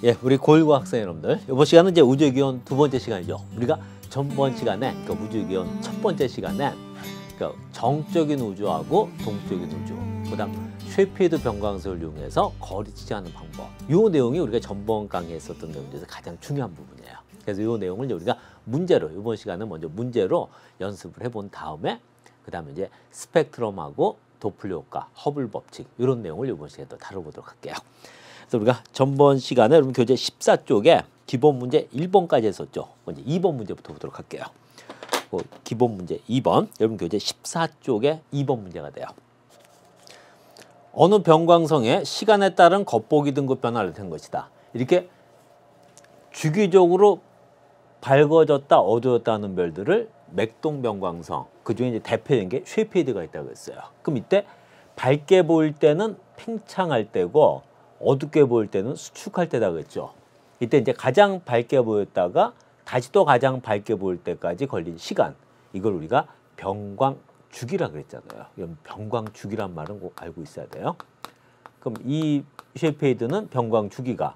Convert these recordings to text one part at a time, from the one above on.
예, 우리 고1고 학생 여러분들, 이번 시간은 이제 우주의 기원 두 번째 시간이죠. 우리가 전번 시간에, 그러니까 우주의 기원 첫 번째 시간에 그러니까 정적인 우주하고 동적인 우주, 그다음 쉐피드 변광석을 이용해서 거리 측정하는 방법. 이 내용이 우리가 전번 강의에 썼던 내용 중에서 가장 중요한 부분이에요. 그래서 이 내용을 이제 우리가 문제로, 이번 시간은 먼저 문제로 연습을 해본 다음에 그다음에 이제 스펙트럼하고 도플러 효과, 허블 법칙 이런 내용을 이번 시간에 또 다뤄보도록 할게요. 그래서 우리가 전번 시간에 여러분 교재 14쪽에 기본 문제 1번까지 했었죠. 먼저 2번 문제부터 보도록 할게요. 기본 문제 2번, 여러분 교재 14쪽에 2번 문제가 돼요. 어느 변광성에 시간에 따른 겉보기 등급 변화를 된 것이다. 이렇게 주기적으로 밝아졌다 어두워졌다 하는 별들을 맥동 변광성, 그중에 이제 대표적인 게 쉐피드가 있다고 했어요. 그럼 이때 밝게 보일 때는 팽창할 때고 어둡게 보일 때는 수축할 때다 그랬죠. 이때 이제 가장 밝게 보였다가 다시 또 가장 밝게 보일 때까지 걸린 시간, 이걸 우리가 변광주기라 그랬잖아요. 변광주기란 말은 꼭 알고 있어야 돼요. 그럼 이 쉐피드는 변광주기가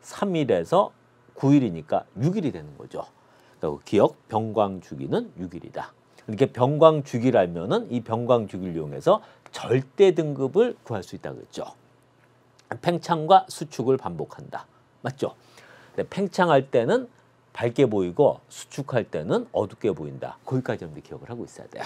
3일에서 9일이니까 6일이 되는 거죠. 그러니까 기억, 변광주기는 6일이다. 이렇게 변광주기를 알면은 이 변광주기를 이용해서 절대 등급을 구할 수 있다고 했죠. 팽창과 수축을 반복한다. 맞죠? 근데 팽창할 때는 밝게 보이고 수축할 때는 어둡게 보인다. 거기까지 여러분들 기억을 하고 있어야 돼요.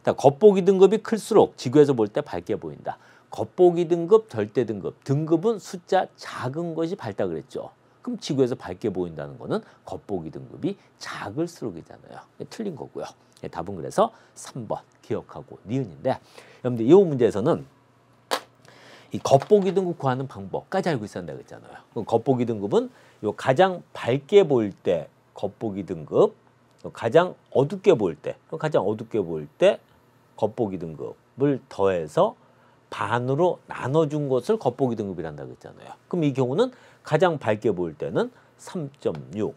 겉보기 등급이 클수록 지구에서 볼 때 밝게 보인다. 겉보기 등급, 절대 등급. 등급은 숫자 작은 것이 밝다 그랬죠. 그럼 지구에서 밝게 보인다는 거는 겉보기 등급이 작을수록이잖아요. 틀린 거고요. 답은 그래서 3번 기억하고 니은인데, 여러분들 이 문제에서는 이 겉보기 등급 구하는 방법까지 알고 있어야 한다고 했잖아요. 그럼 겉보기 등급은 요 가장 밝게 보일 때 겉보기 등급, 가장 어둡게 보일 때, 가장 어둡게 보일 때 겉보기 등급을 더해서 반으로 나눠준 것을 겉보기 등급이란다고 했잖아요. 그럼 이 경우는 가장 밝게 보일 때는 3.6.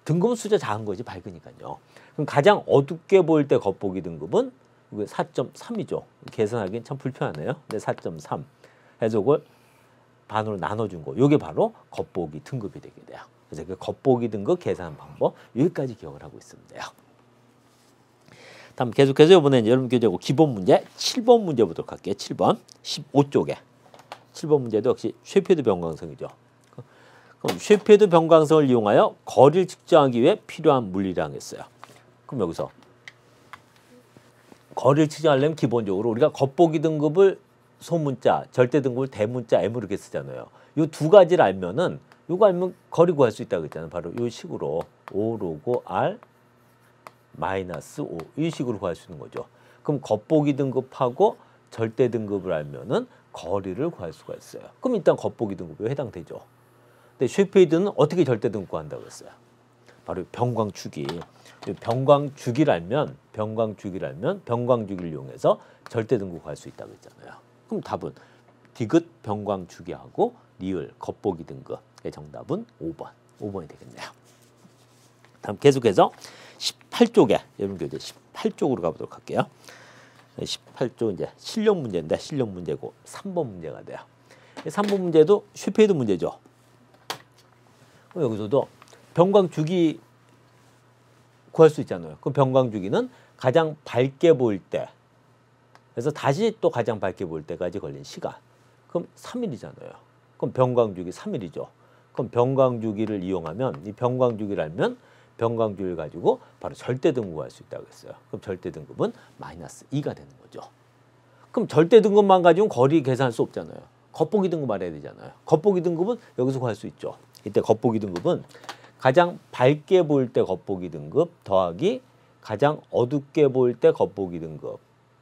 등급은 숫자 작은 것이 밝으니까요. 그럼 가장 어둡게 보일 때 겉보기 등급은 4.3이죠. 계산하기는 참 불편하네요. 근데 4.3 해서 그걸 반으로 나눠준 거. 이게 바로 겉보기 등급이 되게 돼요. 그래서 그 겉보기 등급 계산 방법 여기까지 기억을 하고 있으면 돼요. 다음 계속해서 이번에 여러분 교재고 기본 문제 7번 문제 보도록 할게요. 7번 15쪽에 7번 문제도 역시 쉐피드 변광성이죠. 그럼 쉐피드 변광성을 이용하여 거리를 측정하기 위해 필요한 물리량 했어요. 그럼 여기서 거리를 측정하려면 기본적으로 우리가 겉보기 등급을 소문자, 절대 등급을 대문자 M으로 이렇게 쓰잖아요. 이 두 가지를 알면은 이거 알면 거리 구할 수 있다고 했잖아요. 바로 이 식으로 5 로고 R 마이너스 5 이 식으로 구할 수 있는 거죠. 그럼 겉보기 등급하고 절대 등급을 알면은 거리를 구할 수가 있어요. 그럼 일단 겉보기 등급에 해당되죠. 근데 쉐피드는 어떻게 절대 등급 구한다고 했어요? 바로 변광주기. 변광주기를 알면 변광주기를 이용해서 절대 등급 구할 수 있다고 했잖아요. 그럼 답은 디귿 변광주기하고 리을 겉보기 등급의 정답은 5번. 5번이 되겠네요. 다음 계속해서 18쪽에 여러분 교재 18쪽으로 가보도록 할게요. 18쪽 이제 실력 문제인데 실력 문제고 3번 문제가 돼요. 3번 문제도 쉐피드 문제죠. 여기서도 변광주기 구할 수 있잖아요. 그럼 변광주기는 가장 밝게 보일 때, 그래서 다시 또 가장 밝게 보일 때까지 걸린 시간. 그럼 3일이잖아요. 그럼 변광주기 3일이죠. 그럼 변광주기를 이용하면, 이 변광주기를 알면 변광주기를 가지고 바로 절대 등급 구할 수 있다고 했어요. 그럼 절대 등급은 마이너스 2가 되는 거죠. 그럼 절대 등급만 가지고는 거리 계산할 수 없잖아요. 겉보기 등급 알아야 되잖아요. 겉보기 등급은 여기서 구할 수 있죠. 이때 겉보기 등급은 가장 밝게 보일 때 겉보기 등급 더하기 가장 어둡게 보일 때 겉보기 등급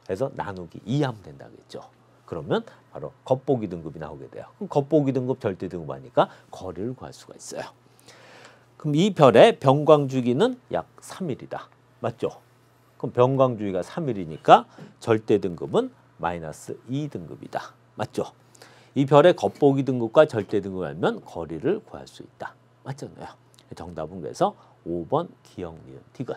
해서 나누기 2 하면 된다겠죠. 그러면 바로 겉보기 등급이 나오게 돼요. 그럼 겉보기 등급 절대 등급 하니까 거리를 구할 수가 있어요. 그럼 이 별의 변광주기는 약 3일이다. 맞죠? 그럼 변광주기가 3일이니까 절대 등급은 마이너스 2등급이다. 맞죠? 이 별의 겉보기 등급과 절대 등급을 알면 거리를 구할 수 있다. 맞잖아요. 정답은 그래서 5번 기억, 니은, 디귿.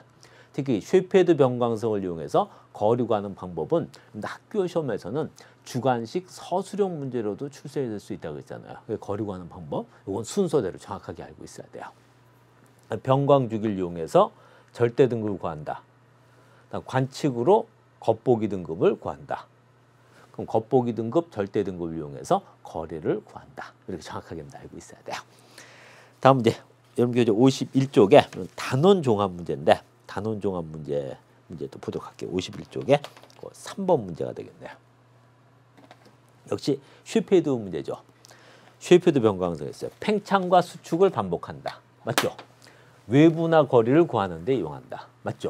특히 쉐페드 변광성을 이용해서 거리 구하는 방법은 학교 시험에서는 주관식 서술형 문제로도 출제될 수 있다고 했잖아요. 거리 구하는 방법, 이건 순서대로 정확하게 알고 있어야 돼요. 변광주기를 이용해서 절대 등급을 구한다. 관측으로 겉보기 등급을 구한다. 그럼 겉보기 등급, 절대 등급을 이용해서 거리를 구한다. 이렇게 정확하게 알고 있어야 돼요. 다음 문제, 여러분 교재 51쪽에 단원 종합 문제인데 단원 종합 문제 또 보도록 할게요. 51쪽에 3번 문제가 되겠네요. 역시 쉐페드 문제죠. 쉐페드 변광성에서요. 팽창과 수축을 반복한다. 맞죠? 외부나 거리를 구하는 데 이용한다. 맞죠?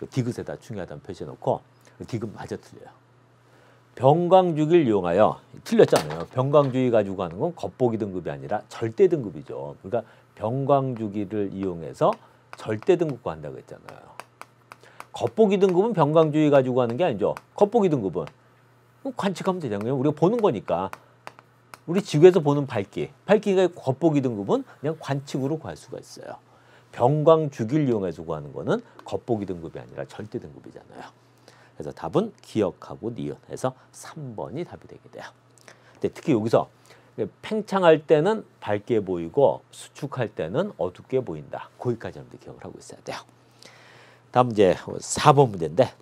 디귿에다 중요하다는 표시해 놓고 디귿 맞아 틀려요. 변광주기를 이용하여 틀렸잖아요. 변광주기 가지고 하는 건 겉보기 등급이 아니라 절대 등급이죠. 그러니까 변광주기를 이용해서 절대 등급 구한다고 했잖아요. 겉보기 등급은 변광주기 가지고 하는 게 아니죠. 겉보기 등급은 관측하면 되잖아요. 우리가 보는 거니까. 우리 지구에서 보는 밝기가 겉보기 등급은 그냥 관측으로 구할 수가 있어요. 변광주기를 이용해서 구하는 거는 겉보기 등급이 아니라 절대 등급이잖아요. 그래서 답은 기억하고 니은 해서 3번이 답이 되게 돼요. 근데 특히 여기서 팽창할 때는 밝게 보이고 수축할 때는 어둡게 보인다. 거기까지 여러분들 기억을 하고 있어야 돼요. 다음 이제 4번 문제인데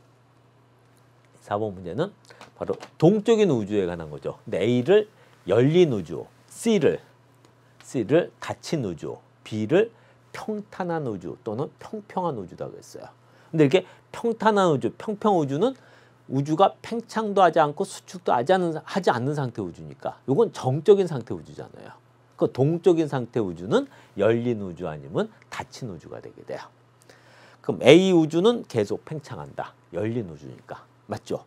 4번 문제는 바로 동적인 우주에 관한 거죠. 근데 A를 열린 우주, C를 닫힌 우주, B를 평탄한 우주 또는 평평한 우주라고 했어요. 근데 이렇게 평탄한 우주, 평평 우주는 우주가 팽창도 하지 않고 수축도 하지 않는 상태 우주니까 이건 정적인 상태 우주잖아요. 그 동적인 상태 우주는 열린 우주 아니면 닫힌 우주가 되게 돼요. 그럼 A 우주는 계속 팽창한다. 열린 우주니까. 맞죠?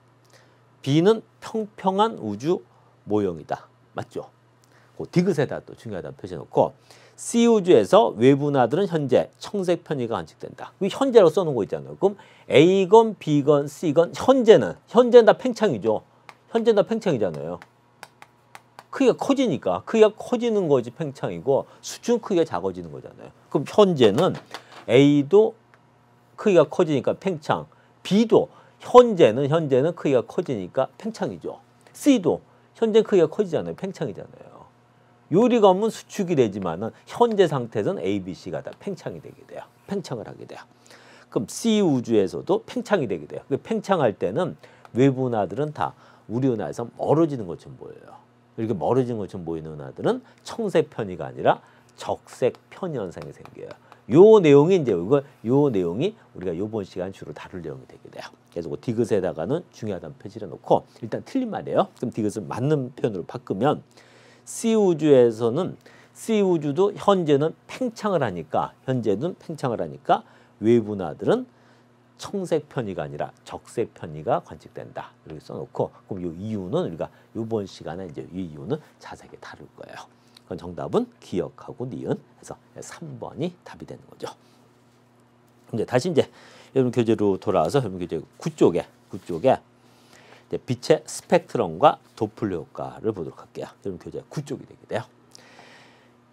B는 평평한 우주 모형이다. 맞죠? 그 디귿에다 또 중요하다는 표시해 놓고 C 우주에서 외부 나들은 현재 청색 편의가 관측된다. 현재로 써놓은 거 있잖아요. 그럼 A건 B건 C건 현재는 다 팽창이죠. 현재는 다 팽창이잖아요. 크기가 커지니까 크기가 커지는 거지 팽창이고 수축 크기가 작아지는 거잖아요. 그럼 현재는 A도 크기가 커지니까 팽창, B도 현재는 크기가 커지니까 팽창이죠. C도 현재 크기가 커지잖아요. 팽창이잖아요. 요리감은 수축이 되지만은 현재 상태에서는 A, B, C가 다 팽창이 되게 돼요. 팽창을 하게 돼요. 그럼 C 우주에서도 팽창이 되게 돼요. 팽창할 때는 외부 은하들은 다 우리 은하에서 멀어지는 것처럼 보여요. 이렇게 멀어지는 것처럼 보이는 은하들은 청색 편의가 아니라 적색 편의 현상이 생겨요. 요 내용이 이제 요 내용이 우리가 이번 시간 주로 다룰 내용이 되게 돼요. 그래서 그 디귿에다가는 중요하다는 표시를 놓고 일단 틀린 말이에요. 그럼 디귿을 맞는 표현으로 바꾸면 C 우주도 현재는 팽창을 하니까 외부 은하들은 청색 편의가 아니라 적색 편의가 관측된다. 이렇게 써놓고 그럼 이 이유는 우리가 이번 시간에 이제 이 이유는 자세하게 다룰 거예요. 그건 정답은 기억하고 니은 해서 3번이 답이 되는 거죠. 이제 다시 이제 여러분 교재로 돌아와서 여러분 교재 9쪽에 이제 빛의 스펙트럼과 도플러 효과를 보도록 할게요. 여러분 교재 9쪽이 되게 돼요.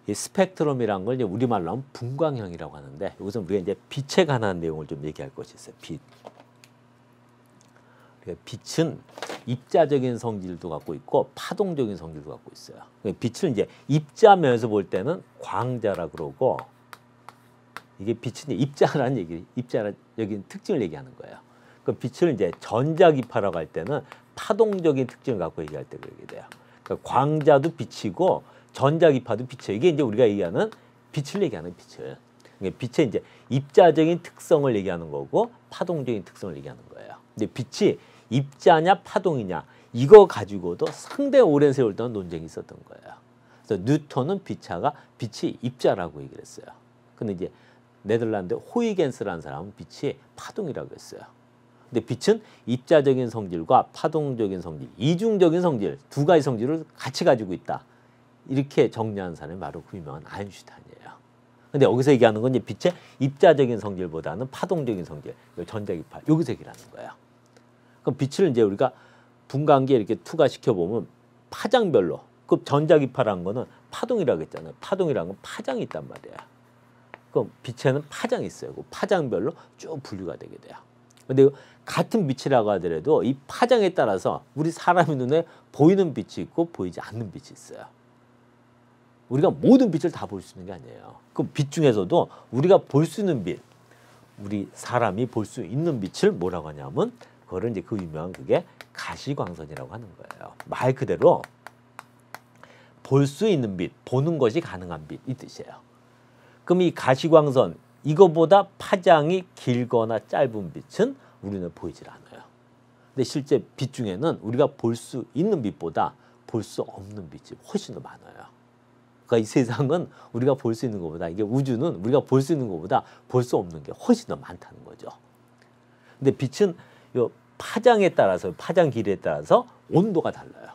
이 스펙트럼이란 걸 이제 우리말로 하면 분광형이라고 하는데 여기서 우리가 이제 빛에 관한 내용을 좀 얘기할 것이 있어요. 빛은 입자적인 성질도 갖고 있고 파동적인 성질도 갖고 있어요. 빛을 이제 입자면에서 볼 때는 광자라 그러고 이게 빛은 입자라는 얘기, 입자적인 특징을 얘기하는 거예요. 그 빛을 이제 전자기파라고 할 때는 파동적인 특징을 갖고 얘기할 때 그러게 돼요. 그러니까 광자도 빛이고 전자기파도 빛이에요. 이게 이제 우리가 얘기하는 빛을 얘기하는 빛을. 그러니까 빛의 이제 입자적인 특성을 얘기하는 거고 파동적인 특성을 얘기하는 거예요. 근데 빛이 입자냐 파동이냐 이거 가지고도 상당히 오랜 세월 동안 논쟁이 있었던 거예요. 그래서 뉴턴은 빛이 입자라고 얘기를 했어요. 근데 이제 네덜란드 호이겐스라는 사람은 빛이 파동이라고 했어요. 근데 빛은 입자적인 성질과 파동적인 성질, 이중적인 성질, 두 가지 성질을 같이 가지고 있다. 이렇게 정리하는 사람이 바로 그 유명한 아인슈타인이에요. 근데 여기서 얘기하는 건 이제 빛의 입자적인 성질보다는 파동적인 성질, 전자기파, 여기서 얘기를 하는 거예요. 그럼 빛을 이제 우리가 분광기에 이렇게 투과시켜 보면 파장별로, 그 전자기파라는 거는 파동이라고 했잖아요. 파동이라는 건 파장이 있단 말이에요. 그 빛에는 파장이 있어요. 그 파장별로 쭉 분류가 되게 돼요. 근데 같은 빛이라고 하더라도 이 파장에 따라서 우리 사람의 눈에 보이는 빛이 있고 보이지 않는 빛이 있어요. 우리가 모든 빛을 다 볼 수 있는 게 아니에요. 그 빛 중에서도 우리가 볼 수 있는 빛, 우리 사람이 볼 수 있는 빛을 뭐라고 하냐면 그거를 이제 그 유명한 그게 가시광선이라고 하는 거예요. 말 그대로 볼 수 있는 빛, 보는 것이 가능한 빛 이 뜻이에요. 그럼 이 가시광선 이거보다 파장이 길거나 짧은 빛은 우리는 보이질 않아요. 근데 실제 빛 중에는 우리가 볼 수 있는 빛보다 볼 수 없는 빛이 훨씬 더 많아요. 그러니까 이 세상은 우리가 볼 수 있는 것보다 이게 우주는 우리가 볼 수 있는 것보다 볼 수 없는 게 훨씬 더 많다는 거죠. 근데 빛은 요 파장에 따라서 파장 길이에 따라서 온도가 달라요.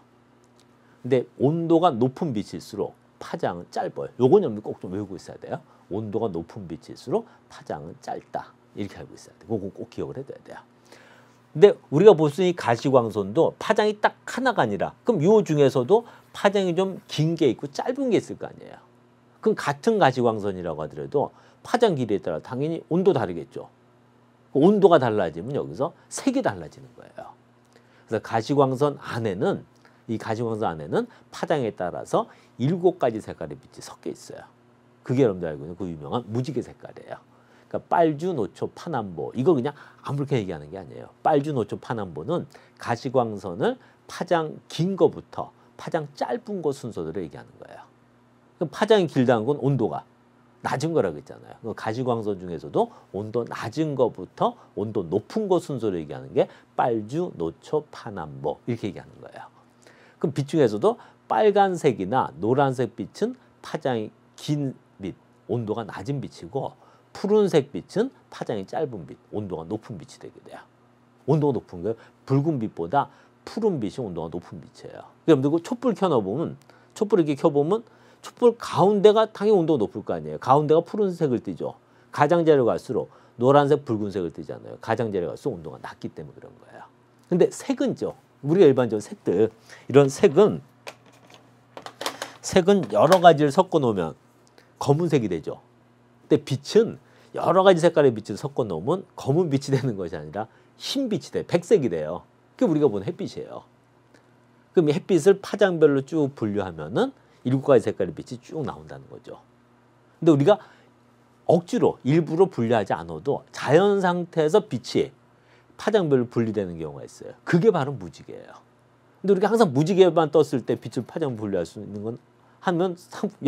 근데 온도가 높은 빛일수록 파장은 짧아요. 요건 여러분 꼭 좀 외우고 있어야 돼요. 온도가 높은 빛일수록 파장은 짧다. 이렇게 알고 있어야 돼요. 그거 꼭 기억을 해둬야 돼요. 근데 우리가 볼 수 있는 가시광선도 파장이 딱 하나가 아니라 그럼 요 중에서도 파장이 좀 긴 게 있고 짧은 게 있을 거 아니에요. 그럼 같은 가시광선이라고 하더라도 파장 길이에 따라 당연히 온도 다르겠죠. 온도가 달라지면 여기서 색이 달라지는 거예요. 그래서 가시광선 안에는 이 가시광선 안에는 파장에 따라서 7가지 색깔의 빛이 섞여 있어요. 그게 여러분들 알고 있는 그 유명한 무지개 색깔이에요. 그러니까 빨주, 노초, 파남보 이거 그냥 아무렇게 얘기하는 게 아니에요. 빨주, 노초, 파남보는 가시광선을 파장 긴 거부터 파장 짧은 거 순서대로 얘기하는 거예요. 그럼 파장이 길다는 건 온도가 낮은 거라고 했잖아요. 가시광선 중에서도 온도 낮은 거부터 온도 높은 거 순서로 얘기하는 게 빨주, 노초, 파남보 이렇게 얘기하는 거예요. 그럼 빛 중에서도 빨간색이나 노란색 빛은 파장이 긴 빛, 온도가 낮은 빛이고 푸른색 빛은 파장이 짧은 빛, 온도가 높은 빛이 되게 돼요. 온도가 높은 거예요. 붉은 빛보다 푸른 빛이 온도가 높은 빛이에요. 여러분들 그 촛불 켜놓으면 촛불 이렇게 켜보면 촛불 가운데가 당연히 온도가 높을 거 아니에요. 가운데가 푸른색을 띠죠. 가장자리로 갈수록 노란색, 붉은색을 띠잖아요. 가장자리로 갈수록 온도가 낮기 때문에 그런 거예요. 근데 색은죠. 우리가 일반적으로 색들 이런 색은 여러 가지를 섞어 놓으면 검은색이 되죠. 근데 빛은 여러 가지 색깔의 빛을 섞어 놓으면 검은 빛이 되는 것이 아니라 흰 빛이 돼요. 백색이 돼요. 그게 우리가 보는 햇빛이에요. 그럼 이 햇빛을 파장별로 쭉 분류하면은 7가지 색깔의 빛이 쭉 나온다는 거죠. 근데 우리가 억지로 일부러 분류하지 않아도 자연 상태에서 빛이 파장별로 분리되는 경우가 있어요. 그게 바로 무지개예요. 근데 우리가 항상 무지개만 떴을 때 빛을 파장 분류할 수 있는 건 하면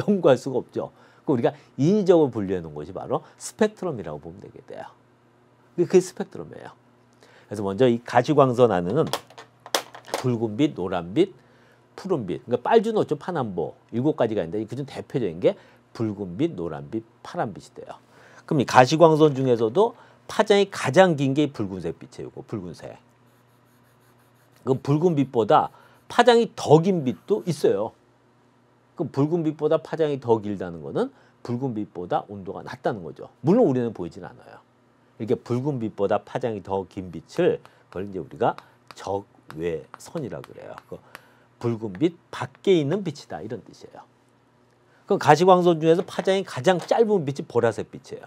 연구할 수가 없죠. 우리가 인위적으로 분류해 놓은 것이 바로 스펙트럼이라고 보면 되게 돼요. 그게 스펙트럼이에요. 그래서 먼저 이 가시광선 안에는 붉은빛, 노란빛, 푸른빛, 그러니까 빨주, 노초, 파남보 7가지가 있는데 그중 대표적인 게 붉은빛, 노란빛, 파란빛이 돼요. 그럼 이 가시광선 중에서도 파장이 가장 긴 게 붉은색 빛이에요. 붉은색. 그 붉은빛보다 파장이 더 긴 빛도 있어요. 그 붉은빛보다 파장이 더 길다는 거는 붉은빛보다 온도가 낮다는 거죠. 물론 우리는 보이진 않아요. 이렇게 붉은빛보다 파장이 더 긴 빛을 그걸 이제 우리가 적외선이라고 그래요. 그 붉은빛 밖에 있는 빛이다 이런 뜻이에요. 그 가시광선 중에서 파장이 가장 짧은 빛이 보라색 빛이에요.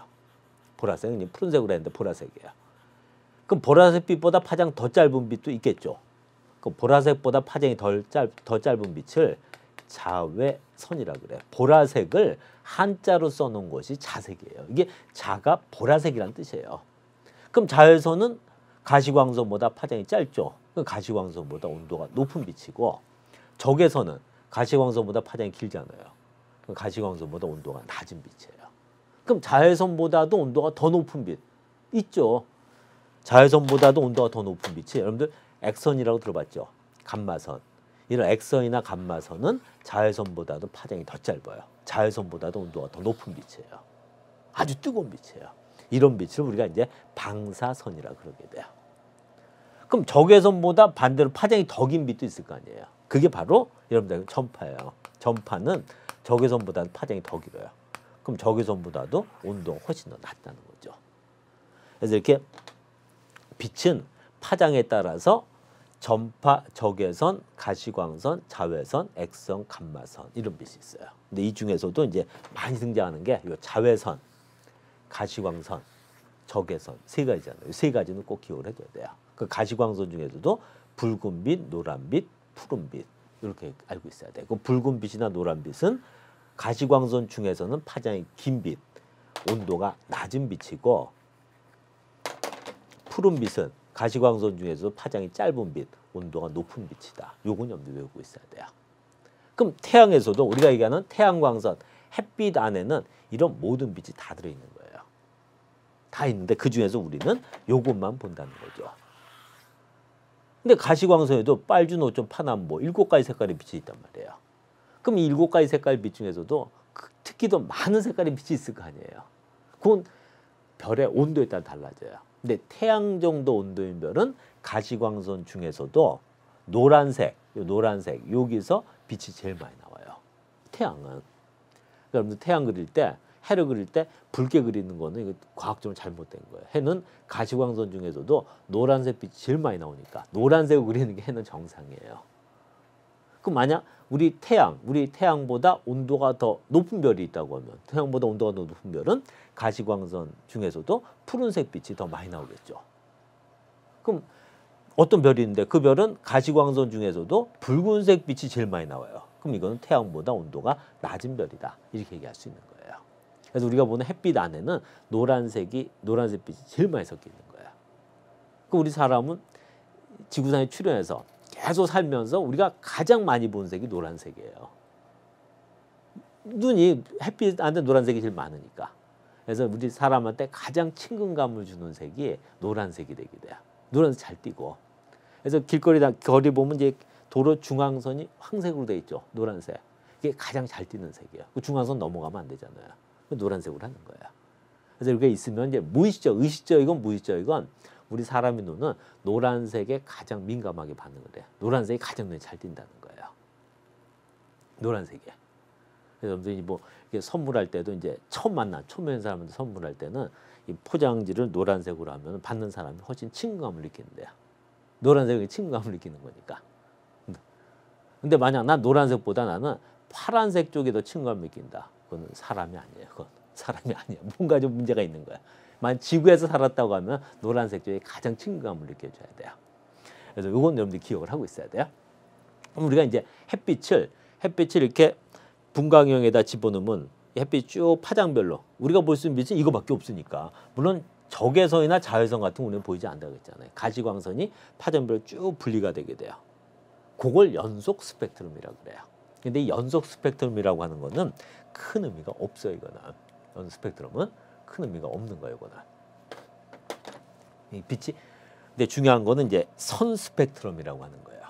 보라색은 푸른색으로 했는데 보라색이에요. 그럼 보라색 빛보다 파장 더 짧은 빛도 있겠죠. 그 보라색보다 파장이 더 짧은 빛을 자외선이라고 그래요. 보라색을 한자로 써놓은 것이 자색이에요. 이게 자가 보라색이라는 뜻이에요. 그럼 자외선은 가시광선보다 파장이 짧죠. 가시광선보다 온도가 높은 빛이고 적외선은 가시광선보다 파장이 길잖아요. 가시광선보다 온도가 낮은 빛이에요. 그럼 자외선보다도 온도가 더 높은 빛 있죠. 자외선보다도 온도가 더 높은 빛이 여러분들 X선이라고 들어봤죠. 감마선. 이런 X선이나 감마선은 자외선보다도 파장이 더 짧아요. 자외선보다도 온도가 더 높은 빛이에요. 아주 뜨거운 빛이에요. 이런 빛을 우리가 이제 방사선이라고 그러게 돼요. 그럼 적외선보다 반대로 파장이 더 긴 빛도 있을 거 아니에요. 그게 바로 여러분들 전파예요. 전파는 적외선보다는 파장이 더 길어요. 그럼 적외선보다도 온도가 훨씬 더 낮다는 거죠. 그래서 이렇게 빛은 파장에 따라서 전파, 적외선, 가시광선, 자외선, X선, 감마선 이런 빛이 있어요. 근데 이 중에서도 이제 많이 등장하는 게 이 자외선. 가시광선, 적외선 세 가지잖아요. 세 가지는 꼭 기억을 해줘야 돼요. 그 가시광선 중에서도 붉은빛, 노란빛, 푸른빛 이렇게 알고 있어야 돼요. 그 붉은빛이나 노란빛은 가시광선 중에서는 파장이 긴 빛, 온도가 낮은 빛이고, 푸른빛은 가시광선 중에서도 파장이 짧은 빛, 온도가 높은 빛이다. 요건 염두에 외우고 있어야 돼요. 그럼 태양에서도 우리가 얘기하는 태양광선, 햇빛 안에는 이런 모든 빛이 다 들어있는 거예요. 다 있는데 그 중에서 우리는 요것만 본다는 거죠. 근데 가시광선에도 빨주, 노초, 파남, 뭐 7가지 색깔의 빛이 있단 말이에요. 그럼 이 7가지 색깔 빛 중에서도 특히 더 많은 색깔의 빛이 있을 거 아니에요. 그건 별의 온도에 따라 달라져요. 근데 태양 정도 온도인 별은 가시광선 중에서도 노란색, 여기서 빛이 제일 많이 나와요. 태양은. 여러분들 태양 그릴 때, 해를 그릴 때 붉게 그리는 거는 이거 과학적으로 잘못된 거예요. 해는 가시광선 중에서도 노란색 빛이 제일 많이 나오니까 노란색을 그리는 게 해는 정상이에요. 그럼 만약 우리 태양보다 온도가 더 높은 별이 있다고 하면, 태양보다 온도가 더 높은 별은 가시광선 중에서도 푸른색 빛이 더 많이 나오겠죠. 그럼 어떤 별이 있는데 그 별은 가시광선 중에서도 붉은색 빛이 제일 많이 나와요. 그럼 이거는 태양보다 온도가 낮은 별이다. 이렇게 얘기할 수 있는 거예요. 그래서 우리가 보는 햇빛 안에는 노란색 빛이 제일 많이 섞여 있는 거예요. 그럼 우리 사람은 지구상에 출현해서 계속 살면서 우리가 가장 많이 본 색이 노란색이에요. 눈이 햇빛 안에 노란색이 제일 많으니까. 그래서 우리 사람한테 가장 친근감을 주는 색이 노란색이 되게 돼요. 노란색 잘 띄고. 그래서 거리 보면 이제 도로 중앙선이 황색으로 돼 있죠. 노란색. 이게 가장 잘 띄는 색이에요. 그 중앙선 넘어가면 안 되잖아요. 노란색으로 하는 거예요. 그래서 이렇게 있으면 이제 무의식적, 의식적이건 무의식적이건 우리 사람의 눈은 노란색에 가장 민감하게 반응을 해요. 노란색이 가장 눈에 잘 띈다는 거예요. 노란색에. 그래서 뭐 선물할 때도 이제 처음 만난 초면 사람한테 선물할 때는 이 포장지를 노란색으로 하면 받는 사람이 훨씬 친근감을 느끼는데요. 노란색이 친근감을 느끼는 거니까. 근데 만약 난 노란색보다 나는 파란색 쪽에 더 친근감을 느낀다. 그건 사람이 아니에요. 그건 사람이 아니에요. 뭔가 좀 문제가 있는 거야. 만약 지구에서 살았다고 하면 노란색 쪽에 가장 친근감을 느껴줘야 돼요. 그래서 이건 여러분들이 기억을 하고 있어야 돼요. 그럼 우리가 이제 햇빛을 이렇게 분광형에다 집어넣으면 햇빛 쭉 파장별로 우리가 볼 수 있는 빛은 이거밖에 없으니까, 물론 적외선이나 자외선 같은 거 우리는 보이지 않는다고 했잖아요. 가시광선이 파장별로 쭉 분리가 되게 돼요. 그걸 연속 스펙트럼이라고 그래요. 근데 이 연속 스펙트럼이라고 하는 거는 큰 의미가 없어요. 이거는 연속 스펙트럼은 큰 의미가 없는 거예요. 이거는 이 빛이. 근데 중요한 거는 이제 선 스펙트럼이라고 하는 거예요.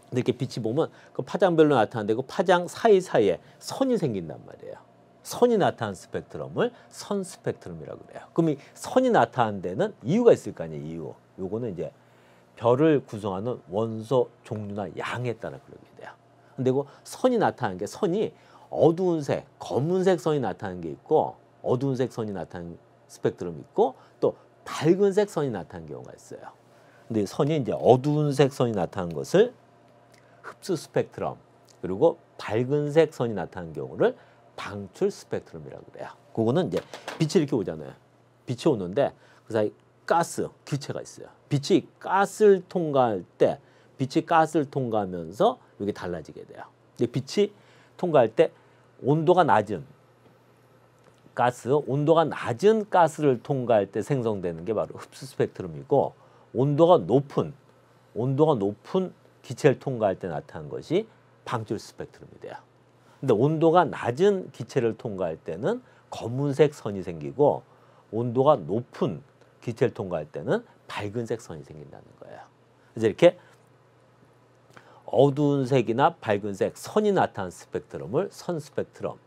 근데 이렇게 빛이 보면 그 파장별로 나타나는데 그 파장 사이사이에 선이 생긴단 말이에요. 선이 나타난 스펙트럼을 선 스펙트럼이라고 그래요. 그럼 이 선이 나타나는 데는 이유가 있을 거 아니에요. 이유. 요거는 이제 별을 구성하는 원소 종류나 양에 따라 그러게 돼요. 근데 그 선이 나타나는 게, 선이 어두운 색, 검은색 선이 나타나는 게 있고, 어두운 색 선이 나타나는 스펙트럼이 있고, 또 밝은 색 선이 나타나는 경우가 있어요. 근데 선이 이제 어두운 색 선이 나타나는 것을 흡수 스펙트럼, 그리고 밝은 색 선이 나타나는 경우를 방출 스펙트럼이라고 그래요. 그거는 이제 빛이 이렇게 오잖아요. 빛이 오는데 그 사이 가스, 기체가 있어요. 빛이 가스를 통과하면서 이게 달라지게 돼요. 근데 빛이 통과할 때 온도가 낮은 가스를 통과할 때 생성되는 게 바로 흡수 스펙트럼이고, 온도가 높은 기체를 통과할 때 나타나는 것이 방출 스펙트럼이 돼요. 근데 온도가 낮은 기체를 통과할 때는 검은색 선이 생기고, 온도가 높은 기체를 통과할 때는 밝은색 선이 생긴다는 거예요. 그래서 이렇게 어두운 색이나 밝은색 선이 나타난 스펙트럼을 선 스펙트럼,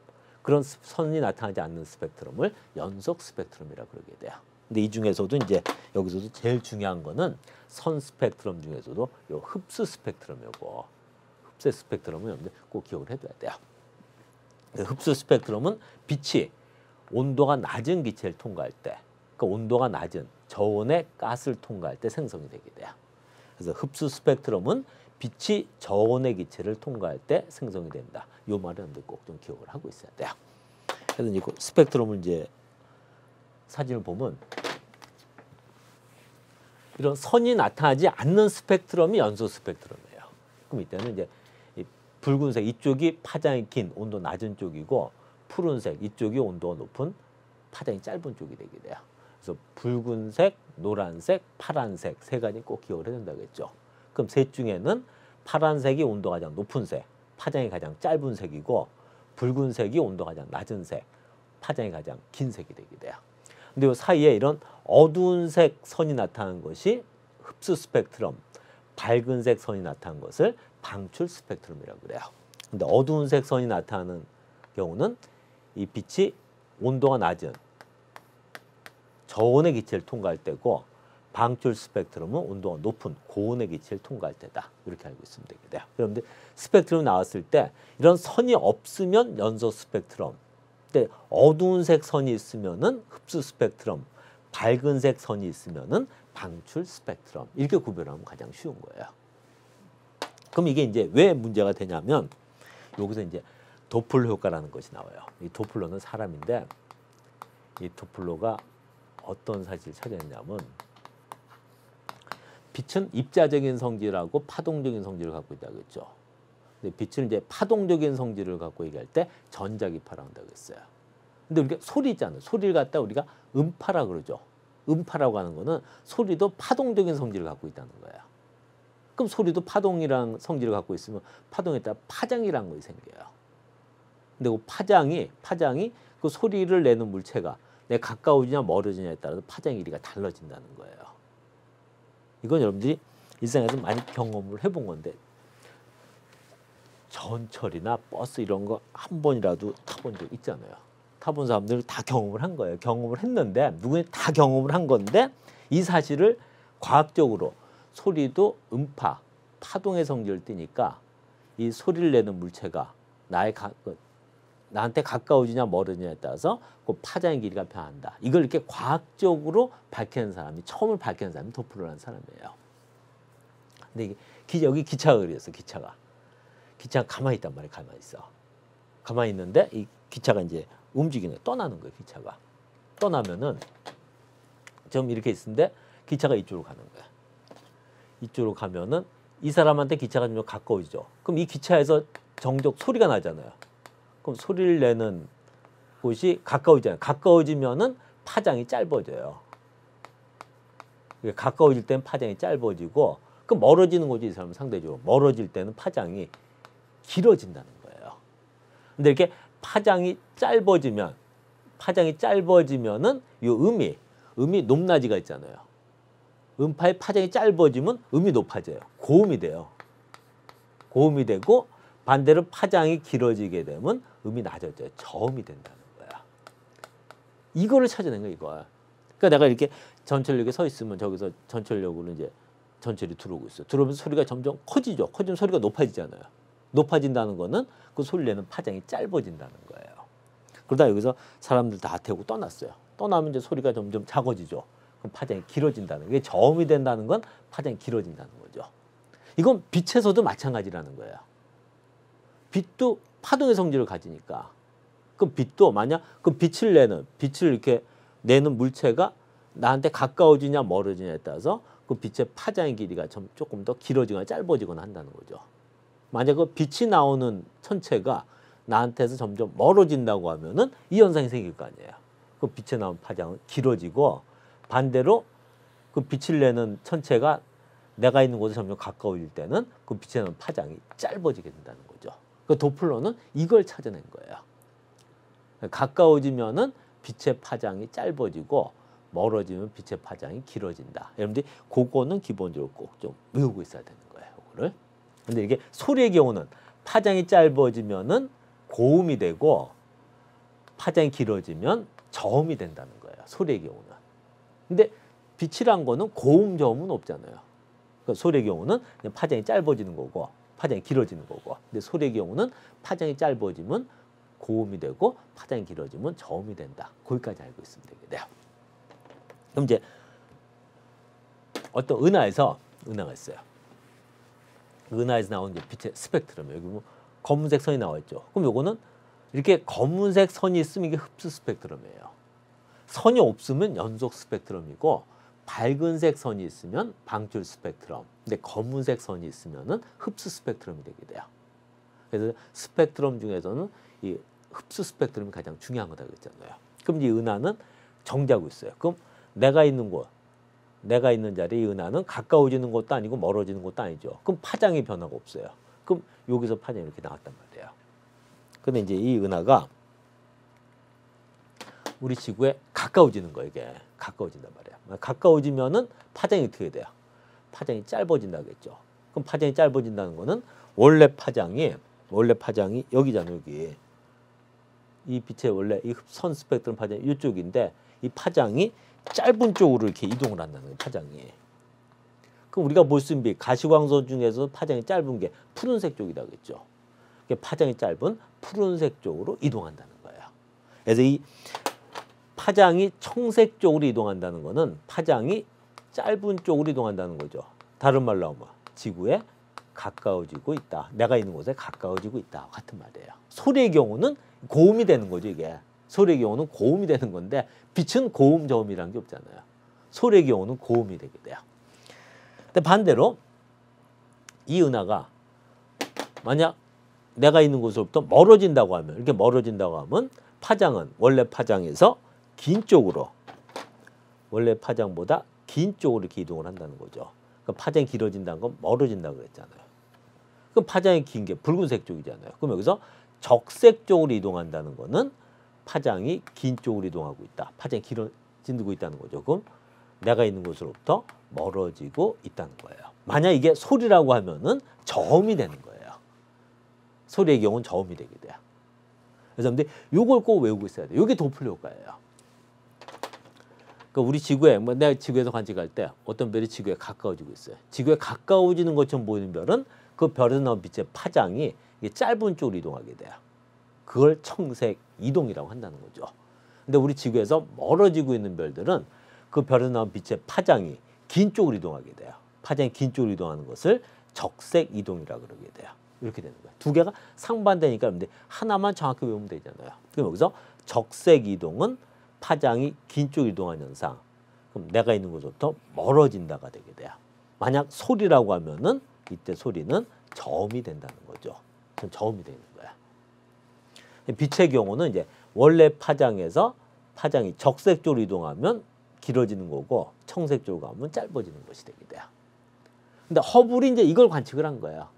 그런 선이 나타나지 않는 스펙트럼을 연속 스펙트럼이라고 그러게 돼요. 근데 이 중에서도 이제 여기서도 제일 중요한 거는 선 스펙트럼 중에서도 요 흡수 스펙트럼이고, 흡수 스펙트럼은 여러분들 꼭 기억을 해둬야 돼요. 흡수 스펙트럼은 빛이 온도가 낮은 기체를 통과할 때, 그 온도가 낮은 저온의 가스를 통과할 때 생성이 되게 돼요. 그래서 흡수 스펙트럼은 빛이 저온의 기체를 통과할 때 생성이 된다. 이 말은 꼭 좀 기억을 하고 있어야 돼요. 그래서 이제 스펙트럼을 이제 사진을 보면 이런 선이 나타나지 않는 스펙트럼이 연소 스펙트럼이에요. 그럼 이때는 이제 이 붉은색 이쪽이 파장이 긴 온도 낮은 쪽이고 푸른색 이쪽이 온도가 높은 파장이 짧은 쪽이 되게 돼요. 그래서 붉은색, 노란색, 파란색 세 가지 꼭 기억을 해야 된다고 했죠. 그럼 셋 중에는 파란색이 온도가 가장 높은 색, 파장이 가장 짧은 색이고 붉은색이 온도가 가장 낮은 색, 파장이 가장 긴 색이 되게 돼요. 근데 이 사이에 이런 어두운 색 선이 나타나는 것이 흡수 스펙트럼, 밝은 색 선이 나타나는 것을 방출 스펙트럼이라고 그래요. 근데 어두운 색 선이 나타나는 경우는 이 빛이 온도가 낮은 저온의 기체를 통과할 때고 방출 스펙트럼은 온도가 높은 고온의 기체를 통과할 때다. 이렇게 알고 있으면 되게 돼요. 여러분들 스펙트럼이 나왔을 때 이런 선이 없으면 연소 스펙트럼, 근데 어두운 색 선이 있으면은 흡수 스펙트럼, 밝은 색 선이 있으면은 방출 스펙트럼 이렇게 구별하면 가장 쉬운 거예요. 그럼 이게 이제 왜 문제가 되냐면 여기서 이제 도플러 효과라는 것이 나와요. 이 도플러는 사람인데 이 도플러가 어떤 사실을 찾아냈냐면 빛은 입자적인 성질하고 파동적인 성질을 갖고 있다고 했죠. 근데 빛은 이제 파동적인 성질을 갖고 얘기할 때 전자기파라고 한다고 했어요. 근데 우리가 소리 있잖아요. 소리를 갖다 우리가 음파라 그러죠. 음파라고 하는 거는 소리도 파동적인 성질을 갖고 있다는 거예요. 그럼 소리도 파동이랑 성질을 갖고 있으면 파동에 따라 파장이라는 것이 생겨요. 근데 그 파장이 그 소리를 내는 물체가 내 가까워지냐 멀어지냐에 따라서 파장의 길이가 달라진다는 거예요. 이건 여러분들이 일상에서 많이 경험을 해본 건데 전철이나 버스 이런 거 한 번이라도 타본 적 있잖아요. 타본 사람들 다 경험을 한 거예요. 경험을 했는데 누구나 다 경험을 한 건데 이 사실을 과학적으로 소리도 음파, 파동의 성질을 띠니까 이 소리를 내는 물체가 나한테 가까워지냐 멀어지냐에 따라서 그 파장의 길이가 변한다. 이걸 이렇게 과학적으로 밝히는 사람이 처음을 밝히는 사람이 도플러라는 사람이에요. 근데 이게 여기 기차가 그렸어. 기차가 가만히 있단 말이에요. 가만히 있어. 가만히 있는데 이 기차가 이제 움직이는 거예요. 떠나는 거예요. 기차가 떠나면은 좀 이렇게 있는데 기차가 이쪽으로 가는 거야. 이쪽으로 가면은 이 사람한테 기차가 좀 가까워지죠. 그럼 이 기차에서 정적 소리가 나잖아요. 그럼 소리를 내는 곳이 가까워지잖아요. 가까워지면은 파장이 짧아져요. 가까워질 때는 파장이 짧아지고 그럼 멀어지는 거지. 이 사람은 상대적으로 멀어질 때는 파장이 길어진다는 거예요. 근데 이렇게 파장이 짧아지면은 이 음이 높낮이가 있잖아요. 음파의 파장이 짧아지면 음이 높아져요. 고음이 돼요. 고음이 되고 반대로 파장이 길어지게 되면 음이 낮아져요. 저음이 된다는 거야. 이거를 찾아낸 거야, 이거. 그러니까 내가 이렇게 전철역에 서 있으면 저기서 전철역으로 이제 전철이 들어오고 있어. 들어오면서 소리가 점점 커지죠. 커지면 소리가 높아지잖아요. 높아진다는 거는 그 소리 내는 파장이 짧아진다는 거예요. 그러다 여기서 사람들 다 태우고 떠났어요. 떠나면 이제 소리가 점점 작아지죠. 그럼 파장이 길어진다는 거예요. 이게 저음이 된다는 건 파장이 길어진다는 거죠. 이건 빛에서도 마찬가지라는 거예요. 빛도 파동의 성질을 가지니까. 그럼 빛도 만약 그 빛을 이렇게 내는 물체가 나한테 가까워지냐 멀어지냐에 따라서 그 빛의 파장의 길이가 조금 더 길어지거나 짧아지거나 한다는 거죠. 만약 그 빛이 나오는 천체가 나한테서 점점 멀어진다고 하면은 이 현상이 생길 거 아니에요. 그 빛에 나온 파장은 길어지고 반대로 그 빛을 내는 천체가 내가 있는 곳에 점점 가까워질 때는 그 빛에 나온 파장이 짧아지게 된다는 거죠. 그 도플러는 이걸 찾아낸 거예요. 가까워지면은 빛의 파장이 짧아지고 멀어지면 빛의 파장이 길어진다. 여러분들이 그거는 기본적으로 꼭 좀 외우고 있어야 되는 거예요. 그거를. 근데 이게 소리의 경우는 파장이 짧아지면은 고음이 되고 파장이 길어지면 저음이 된다는 거예요. 소리의 경우는. 근데 빛이란 거는 고음 저음은 없잖아요. 그러니까 소리의 경우는 그냥 파장이 짧아지는 거고 파장이 길어지는 거고. 근데 소리의 경우는 파장이 짧아지면 고음이 되고 파장이 길어지면 저음이 된다. 거기까지 알고 있으면 되겠네요. 그럼 이제 어떤 은하가 있어요. 은하에서 나온 이제 빛의 스펙트럼. 여기 뭐 검은색 선이 나와 있죠. 그럼 요거는 이렇게 검은색 선이 있으면 이게 흡수 스펙트럼이에요. 선이 없으면 연속 스펙트럼이고 밝은색 선이 있으면 방출 스펙트럼. 근데 검은색 선이 있으면은 흡수 스펙트럼이 되게 돼요. 그래서 스펙트럼 중에서는 이 흡수 스펙트럼이 가장 중요한 거다 그랬잖아요. 그럼 이 은하는 정지하고 있어요. 그럼 내가 있는 곳, 내가 있는 자리에 이 은하는 가까워지는 것도 아니고 멀어지는 것도 아니죠. 그럼 파장의 변화가 없어요. 그럼 여기서 파장이 이렇게 나왔단 말이에요. 근데 이제 이 은하가 우리 지구에 가까워지는 거예요. 이게 가까워진단 말이에요. 가까워지면은 파장이 어떻게 돼요? 파장이 짧아진다겠죠. 그럼 파장이 짧아진다는 거는 원래 파장이 여기잖아요. 여기 이 빛의 원래 이 선 스펙트럼 파장이 이쪽인데 이 파장이 짧은 쪽으로 이렇게 이동을 한다는 거예요. 파장이. 그럼 우리가 볼 수 있는 가시광선 중에서 파장이 짧은 게 푸른색 쪽이라겠죠. 파장이 짧은 푸른색 쪽으로 이동한다는 거예요. 그래서 이 파장이 청색 쪽으로 이동한다는 거는 파장이 짧은 쪽으로 이동한다는 거죠. 다른 말로 하면 지구에 가까워지고 있다. 내가 있는 곳에 가까워지고 있다. 같은 말이에요. 소리의 경우는 고음이 되는 거죠. 이게 소리의 경우는 고음이 되는 건데 빛은 고음 저음이라는 게 없잖아요. 소리의 경우는 고음이 되게 돼요. 근데 반대로 이 은하가 만약 내가 있는 곳으로부터 멀어진다고 하면 이렇게 멀어진다고 하면 파장은 원래 파장에서 긴 쪽으로 원래 파장보다 긴 쪽으로 이렇게 이동을 한다는 거죠. 그러니까 파장이 길어진다는 건 멀어진다고 그랬잖아요. 그럼 파장이 긴 게 붉은색 쪽이잖아요. 그럼 여기서 적색 쪽으로 이동한다는 거는 파장이 긴 쪽으로 이동하고 있다. 파장이 길어지고 있다는 거죠. 그럼 내가 있는 곳으로부터 멀어지고 있다는 거예요. 만약 이게 소리라고 하면은 저음이 되는 거예요. 소리의 경우는 저음이 되게 돼요. 그래서 근데 이걸 꼭 외우고 있어야 돼요. 이게 도플러 효과예요. 그러니까 우리 지구에 내가 지구에서 관측할 때 어떤 별이 지구에 가까워지고 있어요. 지구에 가까워지는 것처럼 보이는 별은 그 별에서 나온 빛의 파장이 이게 짧은 쪽으로 이동하게 돼요. 그걸 청색 이동이라고 한다는 거죠. 근데 우리 지구에서 멀어지고 있는 별들은 그 별에서 나온 빛의 파장이 긴 쪽으로 이동하게 돼요. 파장이 긴 쪽으로 이동하는 것을 적색 이동이라고 그러게 돼요. 이렇게 되는 거예요. 두 개가 상반되니까 근데 하나만 정확히 외우면 되잖아요. 그럼 여기서 적색 이동은 파장이 긴 쪽으로 이동하는 현상. 그럼 내가 있는 곳부터 멀어진다가 되게 돼요. 만약 소리라고 하면은 이때 소리는 저음이 된다는 거죠. 저음이 되는 거야. 빛의 경우는 이제 원래 파장에서 파장이 적색 쪽으로 이동하면 길어지는 거고 청색 쪽으로 가면 짧아지는 것이 되게 돼요. 근데 허블이 이제 이걸 관측을 한 거야.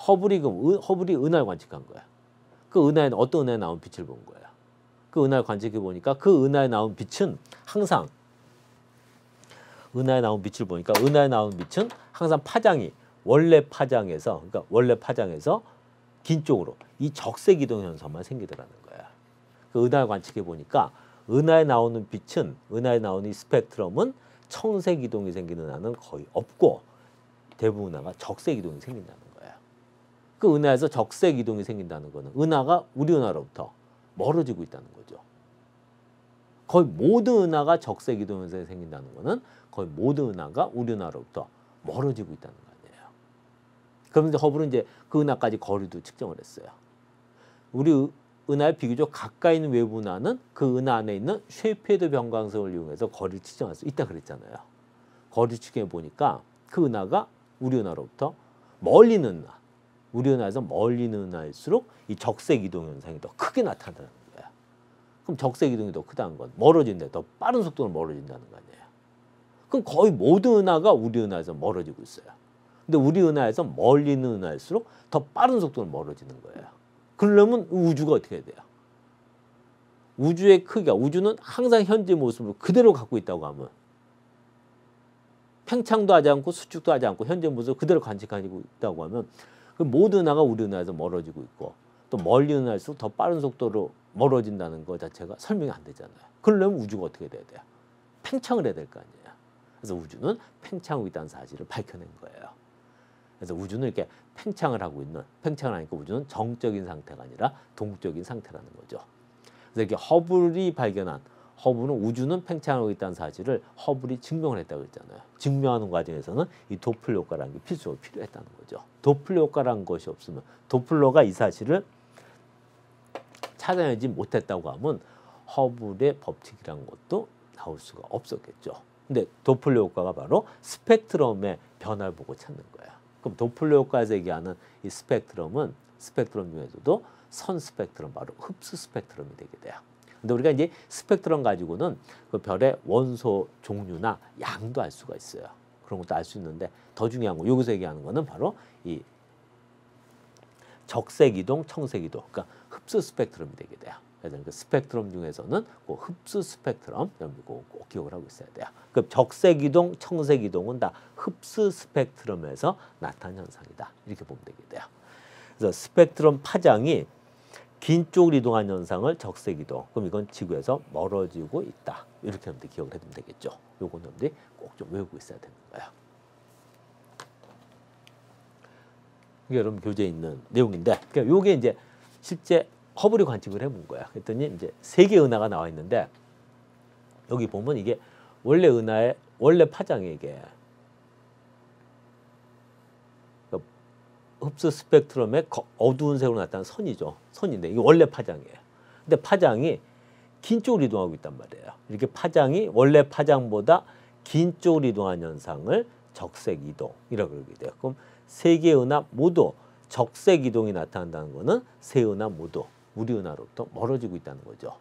허블이 은하를 관측한 거야. 그 은하에는 어떤 은하에 나온 빛을 본 거야. 그 은하를 관측해 보니까 그 은하에 나온 빛은 항상 은하에 나온 빛을 보니까 은하에 나온 빛은 항상 파장이 원래 파장에서 긴 쪽으로 이 적색 이동 현상만 생기더라는 거야. 그 은하를 관측해 보니까 은하에 나오는 빛은 은하에 나오는 이 스펙트럼은 청색 이동이 생기는 은하는 거의 없고 대부분 은하가 적색 이동이 생긴다는 거야. 그 은하에서 적색 이동이 생긴다는 거는 은하가 우리 은하로부터 멀어지고 있다는 거죠. 거의 모든 은하가 적색 이동 현상이 생긴다는 거는 거의 모든 은하가 우리 은하로부터 멀어지고 있다는 거 아니에요. 그럼 이제 허블은 이제 그 은하까지 거리도 측정을 했어요. 우리 은하에 비교적 가까이 있는 외부 은하는 그 은하 안에 있는 쉐이프헤드 변광성을 이용해서 거리를 측정할 수 있다 그랬잖아요. 거리 측정해 보니까 그 은하가 우리 은하로부터 멀리 있는 은하, 우리 은하에서 멀리 있는 은하일수록 이 적색 이동 현상이 더 크게 나타나는 거야. 그럼 적색 이동이 더 크다는 건 멀어진다, 더 빠른 속도로 멀어진다는 거 아니에요. 그럼 거의 모든 은하가 우리 은하에서 멀어지고 있어요. 근데 우리 은하에서 멀리 있는 은하일수록 더 빠른 속도로 멀어지는 거예요. 그러려면 우주가 어떻게 해야 돼요? 우주의 크기가, 우주는 항상 현재 모습을 그대로 갖고 있다고 하면 팽창도 하지 않고 수축도 하지 않고 현재 모습을 그대로 관측하고 있다고 하면 그 모든 은하가 우리 은하에서 멀어지고 있고 또 멀리 은하일수록 더 빠른 속도로 멀어진다는 것 자체가 설명이 안 되잖아요. 그러려면 우주가 어떻게 돼야 돼요? 팽창을 해야 될 거 아니에요. 그래서 우주는 팽창하고 있다는 사실을 밝혀낸 거예요. 그래서 우주는 이렇게 팽창을 하니까 우주는 정적인 상태가 아니라 동적인 상태라는 거죠. 그래서 이렇게 허블은 우주는 팽창하고 있다는 사실을 허블이 증명을 했다고 했잖아요. 증명하는 과정에서는 이 도플러 효과라는 게 필수적으로 필요했다는 거죠. 도플러 효과라는 것이 없으면, 도플러가 이 사실을 찾아내지 못했다고 하면 허블의 법칙이라는 것도 나올 수가 없었겠죠. 근데 도플러 효과가 바로 스펙트럼의 변화를 보고 찾는 거예요. 그럼 도플러 효과에서 얘기하는 이 스펙트럼은 스펙트럼 중에서도 선 스펙트럼, 바로 흡수 스펙트럼이 되게 돼요. 근데 우리가 이제 스펙트럼 가지고는 그 별의 원소 종류나 양도 알 수가 있어요. 그런 것도 알 수 있는데 더 중요한 거, 여기서 얘기하는 거는 바로 이 적색 이동, 청색 이동, 그러니까 흡수 스펙트럼이 되게 돼요. 그래서 그 스펙트럼 중에서는 그 흡수 스펙트럼, 이거 꼭 기억을 하고 있어야 돼요. 그 적색 이동, 청색 이동은 다 흡수 스펙트럼에서 나타난 현상이다. 이렇게 보면 되게 돼요. 그래서 스펙트럼 파장이 긴 쪽으로 이동한 현상을 적색 이동. 그럼 이건 지구에서 멀어지고 있다. 이렇게 여러분들 기억을 해두면 되겠죠. 요건 여러분들이 꼭 좀 외우고 있어야 되는 거예요. 이게 여러분 교재에 있는 내용인데, 그러니까 요게 이제 실제 허블이 관측을 해본 거야. 그랬더니 이제 3개의 은하가 나와 있는데 여기 보면 이게 원래 은하의 원래 파장이 이게 흡수 스펙트럼의 어두운 색으로 나타난 선이죠. 선인데 이게 원래 파장이에요. 근데 파장이 긴 쪽으로 이동하고 있단 말이에요. 이렇게 파장이 원래 파장보다 긴 쪽으로 이동한 현상을 적색 이동이라고 그러게 돼요. 그럼 3개의 은하 모두 적색 이동이 나타난다는 거는 3은하 모두 우리 은하로부터 멀어지고 있다는 거죠.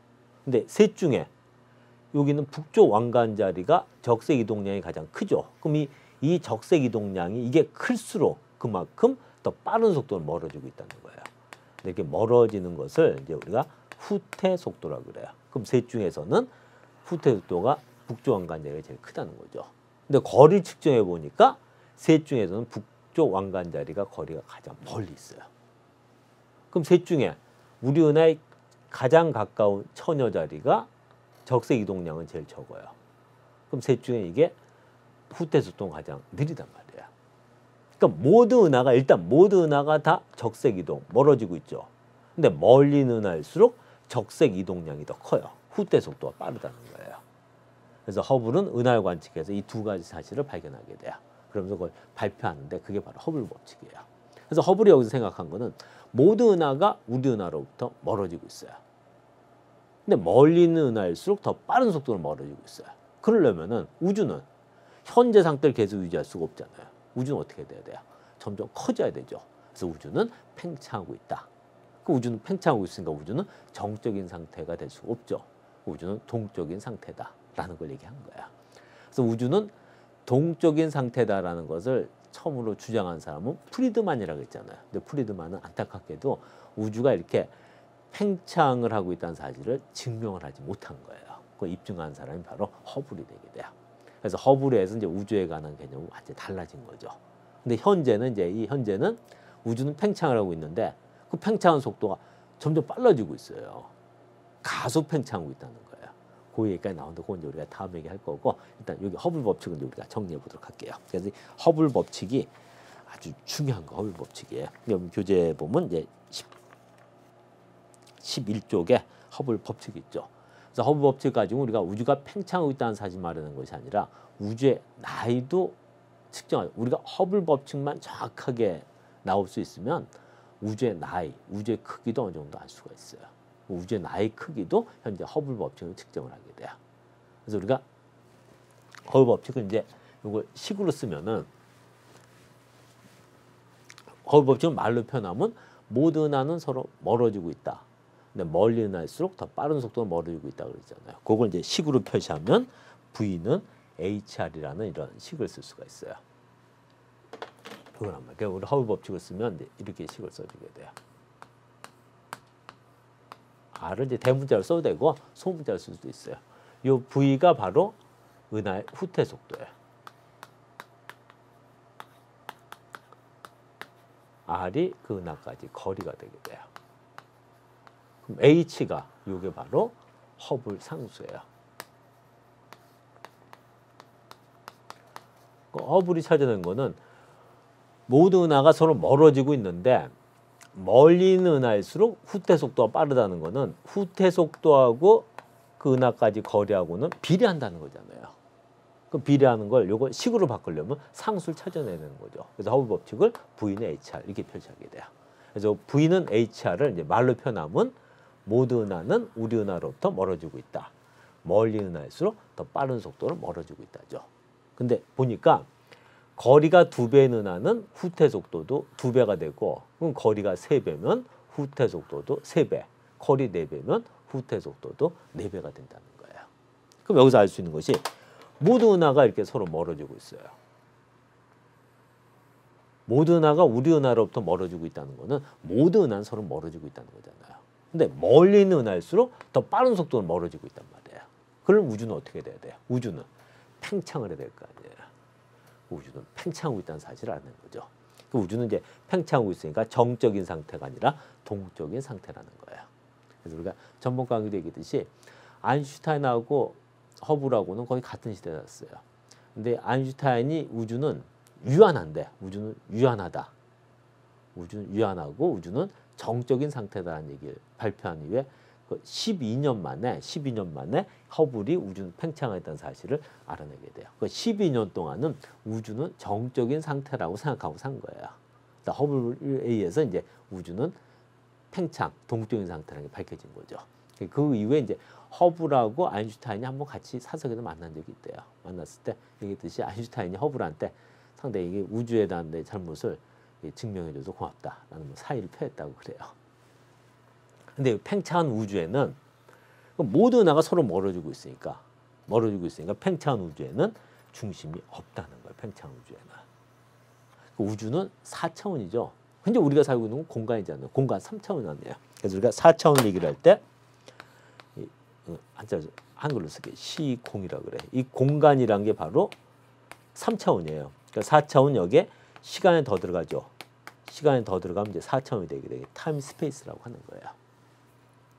근데 셋 중에 여기는 북쪽 왕관자리가 적색 이동량이 가장 크죠. 그럼 이 적색 이동량이 이게 클수록 그만큼 더 빠른 속도로 멀어지고 있다는 거예요. 이렇게 멀어지는 것을 이제 우리가 후퇴 속도라고 그래요. 그럼 셋 중에서는 후퇴 속도가 북쪽 왕관자리가 제일 크다는 거죠. 근데 거리 측정해 보니까 셋 중에서는 북쪽 왕관자리가 거리가 가장 멀리 있어요. 그럼 셋 중에 우리 은하의 가장 가까운 처녀자리가 적색 이동량은 제일 적어요. 그럼 셋 중에 이게 후퇴 속도가 가장 느리단 말이에요. 그러니까 모든 은하가 다 적색 이동, 멀어지고 있죠. 근데 멀리 있는 은하일수록 적색 이동량이 더 커요. 후퇴 속도가 빠르다는 거예요. 그래서 허블은 은하를 관측해서 이 2가지 사실을 발견하게 돼요. 그러면서 그걸 발표하는데 그게 바로 허블 법칙이에요. 그래서 허블이 여기서 생각한 거는 모든 은하가 우리 은하로부터 멀어지고 있어요. 근데 멀리 있는 은하일수록 더 빠른 속도로 멀어지고 있어요. 그러려면은 우주는 현재 상태를 계속 유지할 수가 없잖아요. 우주는 어떻게 돼야 돼요? 점점 커져야 되죠. 그래서 우주는 팽창하고 있다. 그 우주는 팽창하고 있으니까 우주는 정적인 상태가 될 수가 없죠. 우주는 동적인 상태다라는 걸 얘기한 거야. 그래서 우주는 동적인 상태다라는 것을 처음으로 주장한 사람은 프리드만이라고 했잖아요. 근데 프리드만은 안타깝게도 우주가 이렇게 팽창을 하고 있다는 사실을 증명을 하지 못한 거예요. 그 입증한 사람이 바로 허블이 되게 돼요. 그래서 허블에서 이제 우주에 관한 개념은 완전히 달라진 거죠. 근데 현재는 우주는 팽창을 하고 있는데 그 팽창한 속도가 점점 빨라지고 있어요. 가속 팽창하고 있다는 거예요. 그 얘기까지 나오는데 그건 이제 우리가 다음 얘기할 거고, 일단 여기 허블 법칙은 이제 우리가 정리해 보도록 할게요. 그래서 허블 법칙이 아주 중요한 거, 허블 법칙이에요. 여기 교재에 보면 이제 11쪽에 허블 법칙이 있죠. 그래서 허블 법칙 가지고 우리가 우주가 팽창하고 있다는 사실 말하는 것이 아니라 우주의 나이도 측정하죠. 우리가 허블 법칙만 정확하게 나올 수 있으면 우주의 나이, 우주의 크기도 어느 정도 알 수가 있어요. 우주의 나이 크기도 현재 허블 법칙으로 측정을 하게 돼요. 그래서 우리가 허블 법칙을 이제 이걸 식으로 쓰면은, 허블 법칙은 말로 표현하면 모든 은하는 서로 멀어지고 있다. 근데 멀리 은하일수록 더 빠른 속도로 멀어지고 있다고 그러잖아요. 그걸 이제 식으로 표시하면 V는 HR이라는 이런 식을 쓸 수가 있어요. 그건 한 말. 그러니까 우리 허블 법칙을 쓰면 이제 이렇게 식을 써주게 돼요. R을 이제 대문자로 써도 되고 소문자로 쓸 수도 있어요. 이 V가 바로 은하의 후퇴 속도예요. R이 그 은하까지 거리가 되게 돼요. 그럼 H가 이게 바로 허블 상수예요. 허블이 찾아낸 거는 모든 은하가 서로 멀어지고 있는데 멀리 있는 은하일수록 후퇴 속도가 빠르다는 거는 후퇴 속도하고 그 은하까지 거리하고는 비례한다는 거잖아요. 그 비례하는 걸 요거 식으로 바꾸려면 상수를 찾아내는 거죠. 그래서 허블 법칙을 V는 HR 이렇게 표시하게 돼요. 그래서 V는 HR을 이제 말로 표현하면 모든 은하는 우리 은하로부터 멀어지고 있다. 멀리 은하일수록 더 빠른 속도로 멀어지고 있다죠. 근데 보니까 거리가 2배인 은하는 후퇴 속도도 2배가 되고, 그럼 거리가 3배면 후퇴 속도도 3배, 거리 4배면 후퇴 속도도 4배가 된다는 거예요. 그럼 여기서 알 수 있는 것이 모든 은하가 이렇게 서로 멀어지고 있어요. 모든 은하가 우리 은하로부터 멀어지고 있다는 거는 모든 은하는 서로 멀어지고 있다는 거잖아요. 근데 멀리 있는 은하일수록 더 빠른 속도로 멀어지고 있단 말이에요. 그럼 우주는 어떻게 돼야 돼요? 우주는 팽창을 해야 될 거 아니에요. 우주는 팽창하고 있다는 사실을 아는 거죠. 그 우주는 이제 팽창하고 있으니까 정적인 상태가 아니라 동적인 상태라는 거예요. 그래서 우리가 전번 강의도 얘기했듯이 아인슈타인하고 허블하고는 거의 같은 시대에 살았어요. 근데 아인슈타인이 우주는 유한한데, 우주는 유한하다. 우주는 유한하고 우주는 정적인 상태다라는 얘기를 발표한 이후에 12년 만에 허블이 우주는 팽창했다는 사실을 알아내게 돼요. 그 12년 동안은 우주는 정적인 상태라고 생각하고 산 거예요. 허블에 의해서 이제 우주는 팽창, 동적인 상태라는 게 밝혀진 거죠. 그 이후에 이제 허블하고 아인슈타인이 한번 같이 사석에서 만난 적이 있대요. 만났을 때 얘기했듯이 아인슈타인이 허블한테 상당히 이게 우주에 대한 내 잘못을 증명해줘서 고맙다라는 사의를 표했다고 그래요. 근데 팽창한 우주에는 모든 은하가 서로 멀어지고 있으니까 팽창한 우주에는 중심이 없다는 거예요. 팽창한 우주에는. 우주는 4차원이죠. 현재 우리가 살고 있는 건 공간이잖아요. 공간 3차원이 아니에요. 그래서 우리가 4차원 얘기를 할 때 한글로 쓰게 시공이라고 그래. 이 공간이란 게 바로 3차원이에요. 그러니까 4차원 여기에 시간이 더 들어가죠. 시간이 더 들어가면 이제 4차원이 되게 되게 타임 스페이스라고 하는 거예요.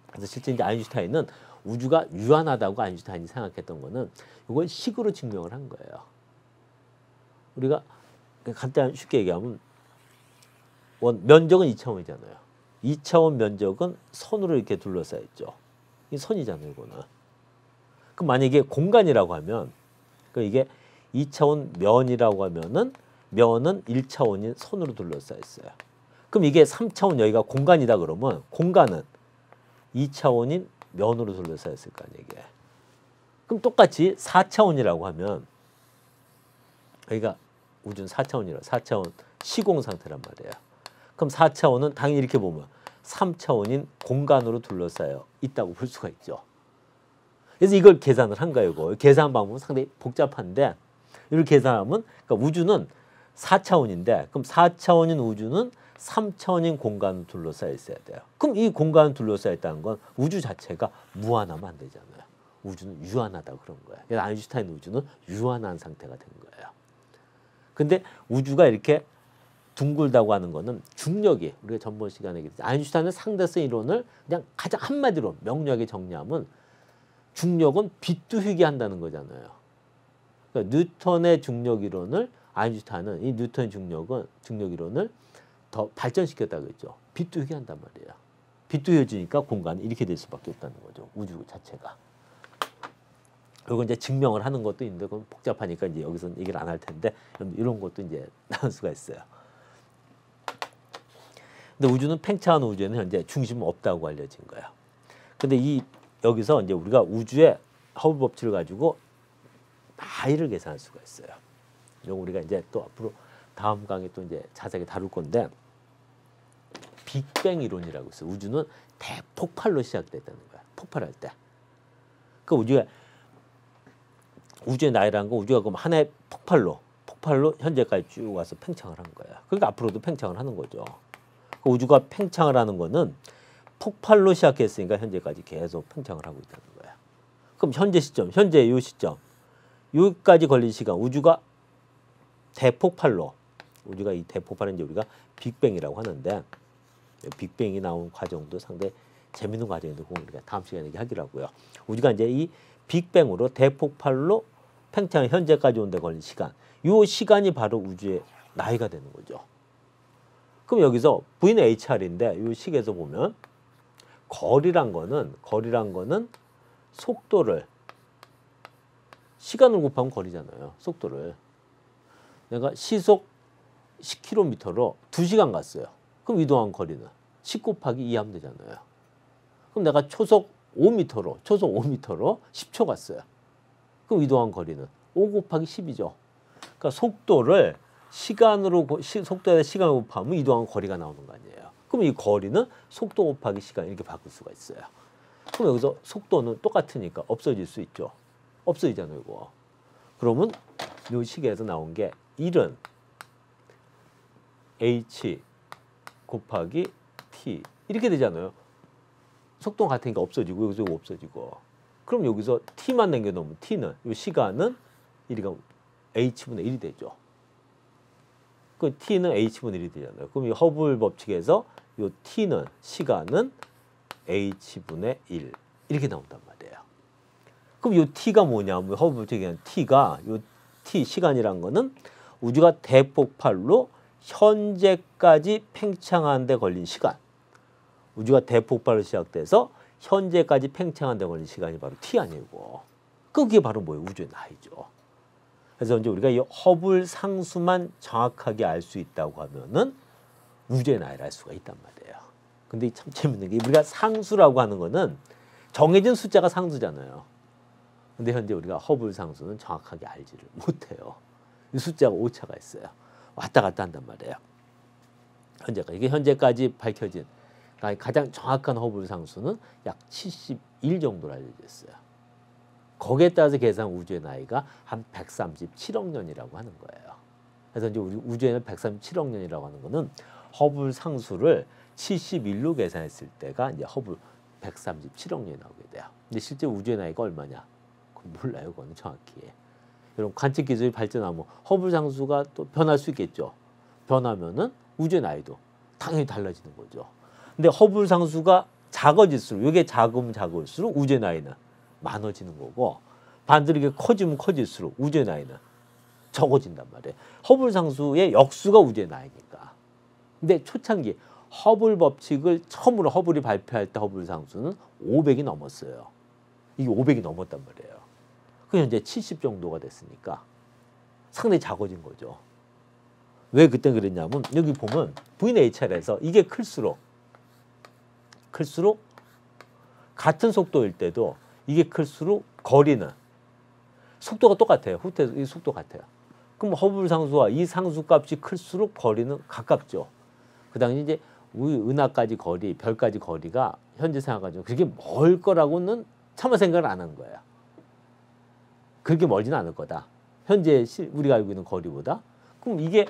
그래서 실제 이제 아인슈타인은 우주가 유한하다고 아인슈타인이 생각했던 거는 이걸 식으로 증명을 한 거예요. 우리가 간단히 쉽게 얘기하면 면적은 2차원이잖아요. 2차원 면적은 선으로 이렇게 둘러싸여 있죠. 이 선이잖아요, 이거는. 그럼 만약에 공간이라고 하면 이게 2차원 면이라고 하면은 면은 1차원인 선으로 둘러싸여 있어요. 그럼 이게 3차원 여기가 공간이다 그러면 공간은 2차원인 면으로 둘러싸여 있을 거 아니에요, 이게. 그럼 똑같이 4차원이라고 하면 여기가 우주는 4차원이라 4차원 시공 상태란 말이에요. 그럼 4차원은 당연히 이렇게 보면 3차원인 공간으로 둘러싸여 있다고 볼 수가 있죠. 그래서 이걸 계산을 한 거예요. 이거. 계산 방법은 상당히 복잡한데 이렇게 계산하면 그러니까 우주는 4차원인데 그럼 4차원인 우주는 3차원인 공간을 둘러싸여 있어야 돼요. 그럼 이 공간을 둘러싸여 있다는 건 우주 자체가 무한하면 안 되잖아요. 우주는 유한하다 그런 거예요. 그래서 아인슈타인 우주는 유한한 상태가 된 거예요. 근데 우주가 이렇게 둥글다고 하는 거는 중력이 우리가 전번 시간에 얘기했듯이 아인슈타인은 상대성 이론을 그냥 가장 한마디로 명료하게 정리하면 중력은 비투휘게 한다는 거잖아요. 그러니까 뉴턴의 중력 이론을 아인슈타인은 이 뉴턴의 중력 이론을 더 발전시켰다고 했죠. 비투휘게 한단 말이에요. 비투휘해지니까 공간이 이렇게 될 수밖에 없다는 거죠. 우주 자체가. 그리고 이제 증명을 하는 것도 있는데 그건 복잡하니까 이제 여기서는 얘기를 안 할 텐데 이런 것도 이제 나올 수가 있어요. 근데 우주는 팽창한 우주에는 현재 중심은 없다고 알려진 거예요. 근데 여기서 이제 우리가 우주의 허블 법칙을 가지고 나이를 계산할 수가 있어요. 이거 우리가 이제 또 앞으로 다음 강의 또 이제 자세하게 다룰 건데 빅뱅 이론이라고 있어요. 우주는 대폭발로 시작됐다는 거야. 폭발할 때. 그 우주의 나이라는 건 우주가 그럼 하나의 폭발로 현재까지 쭉 와서 팽창을 한 거야. 그러니까 앞으로도 팽창을 하는 거죠. 그 우주가 팽창을 하는 거는 폭발로 시작했으니까 현재까지 계속 팽창을 하고 있다는 거야. 그럼 현재 이 시점, 여기까지 걸린 시간, 우주가 이 대폭발은 이제 우리가 빅뱅이라고 하는데 빅뱅이 나온 과정도 상당히 재밌는 과정인데 그건 우리가 다음 시간에 얘기하기로 하고요. 우주가 이제 이 빅뱅으로 대폭발로 팽창 현재까지 온 데 걸린 시간, 이 시간이 바로 우주의 나이가 되는 거죠. 그럼 여기서 V는 HR인데 이 식에서 보면 거리란 거는 속도를 시간을 곱하면 거리잖아요. 속도를 내가 시속 10km로 2시간 갔어요. 그럼 이동한 거리는 10 곱하기 2 하면 되잖아요. 그럼 내가 초속 5m로 초속 5m로 10초 갔어요. 그럼 이동한 거리는 5 곱하기 10이죠. 그러니까 속도를 시간으로 속도에 시간을 곱하면 이동한 거리가 나오는 거 아니에요. 그럼 이 거리는 속도 곱하기 시간 이렇게 바꿀 수가 있어요. 그럼 여기서 속도는 똑같으니까 없어질 수 있죠. 없어지잖아요, 이거. 그러면 이 식에서 나온 게 1은 h 곱하기 t 이렇게 되잖아요. 속도가 같으니까 없어지고 여기서 없어지고. 그럼 여기서 t만 남겨놓으면 t는 이 시간은 1이가 h분의 1이 되죠. 그 t는 h분의 1이 되잖아요. 그럼 이 허블 법칙에서 이 t는 시간은 h분의 1 이렇게 나온단 말이에요. 그럼 이 t가 뭐냐면 허블 법칙에 t가 이 t 시간이란 거는 우주가 대폭발로 현재까지 팽창하는 데 걸린 시간. 우주가 대폭발로 시작돼서 현재까지 팽창하는 데 걸린 시간이 바로 t 아니고. 그게 바로 뭐예요? 우주의 나이죠. 그래서 이제 우리가 이 허블 상수만 정확하게 알 수 있다고 하면은 우주의 나이를 알 수가 있단 말이에요. 근데 참 재밌는 게 우리가 상수라고 하는 거는 정해진 숫자가 상수잖아요. 근데 현재 우리가 허블 상수는 정확하게 알지를 못해요. 이 숫자가 오차가 있어요. 왔다 갔다 한단 말이에요. 이게 현재까지 밝혀진 가장 정확한 허블 상수는 약 71 정도로 알려져 있어요. 거기에 따라서 계산 우주의 나이가 한 137억 년이라고 하는 거예요. 그래서 이제 우리 우주에는 137억 년이라고 하는 거는 허블 상수를 71로 계산했을 때가 이제 허블 137억 년이 나오게 돼요. 근데 실제 우주의 나이가 얼마냐? 그건 몰라요. 그거는 정확히. 여러분 관측 기술이 발전하면 허블 상수가 또 변할 수 있겠죠. 변하면은 우주의 나이도 당연히 달라지는 거죠. 근데 허블 상수가 작아질수록 이게 작으면 작을수록 우주의 나이는 많아지는 거고 반대로 이게 커지면 커질수록 우주의 나이는 적어진단 말이에요. 허블 상수의 역수가 우주의 나이니까. 근데 초창기 허블 법칙을 처음으로 허블이 발표할 때 허블 상수는 500이 넘었어요. 이게 500이 넘었단 말이에요. 그 현재 70 정도가 됐으니까 상당히 작아진 거죠. 왜 그때 그랬냐면 여기 보면 VNHR에서 이게 클수록 같은 속도일 때도 이게 클수록 거리는 속도가 똑같아요. 후퇴 이 속도 같아요. 그럼 허블 상수와 이 상수 값이 클수록 거리는 가깝죠. 그 당시 이제 우리 은하까지 거리, 별까지 거리가 현재 생각하죠. 그렇게 멀 거라고는 차마 생각을 안 한 거예요. 그렇게 멀지는 않을 거다. 현재 우리가 알고 있는 거리보다. 그럼 이게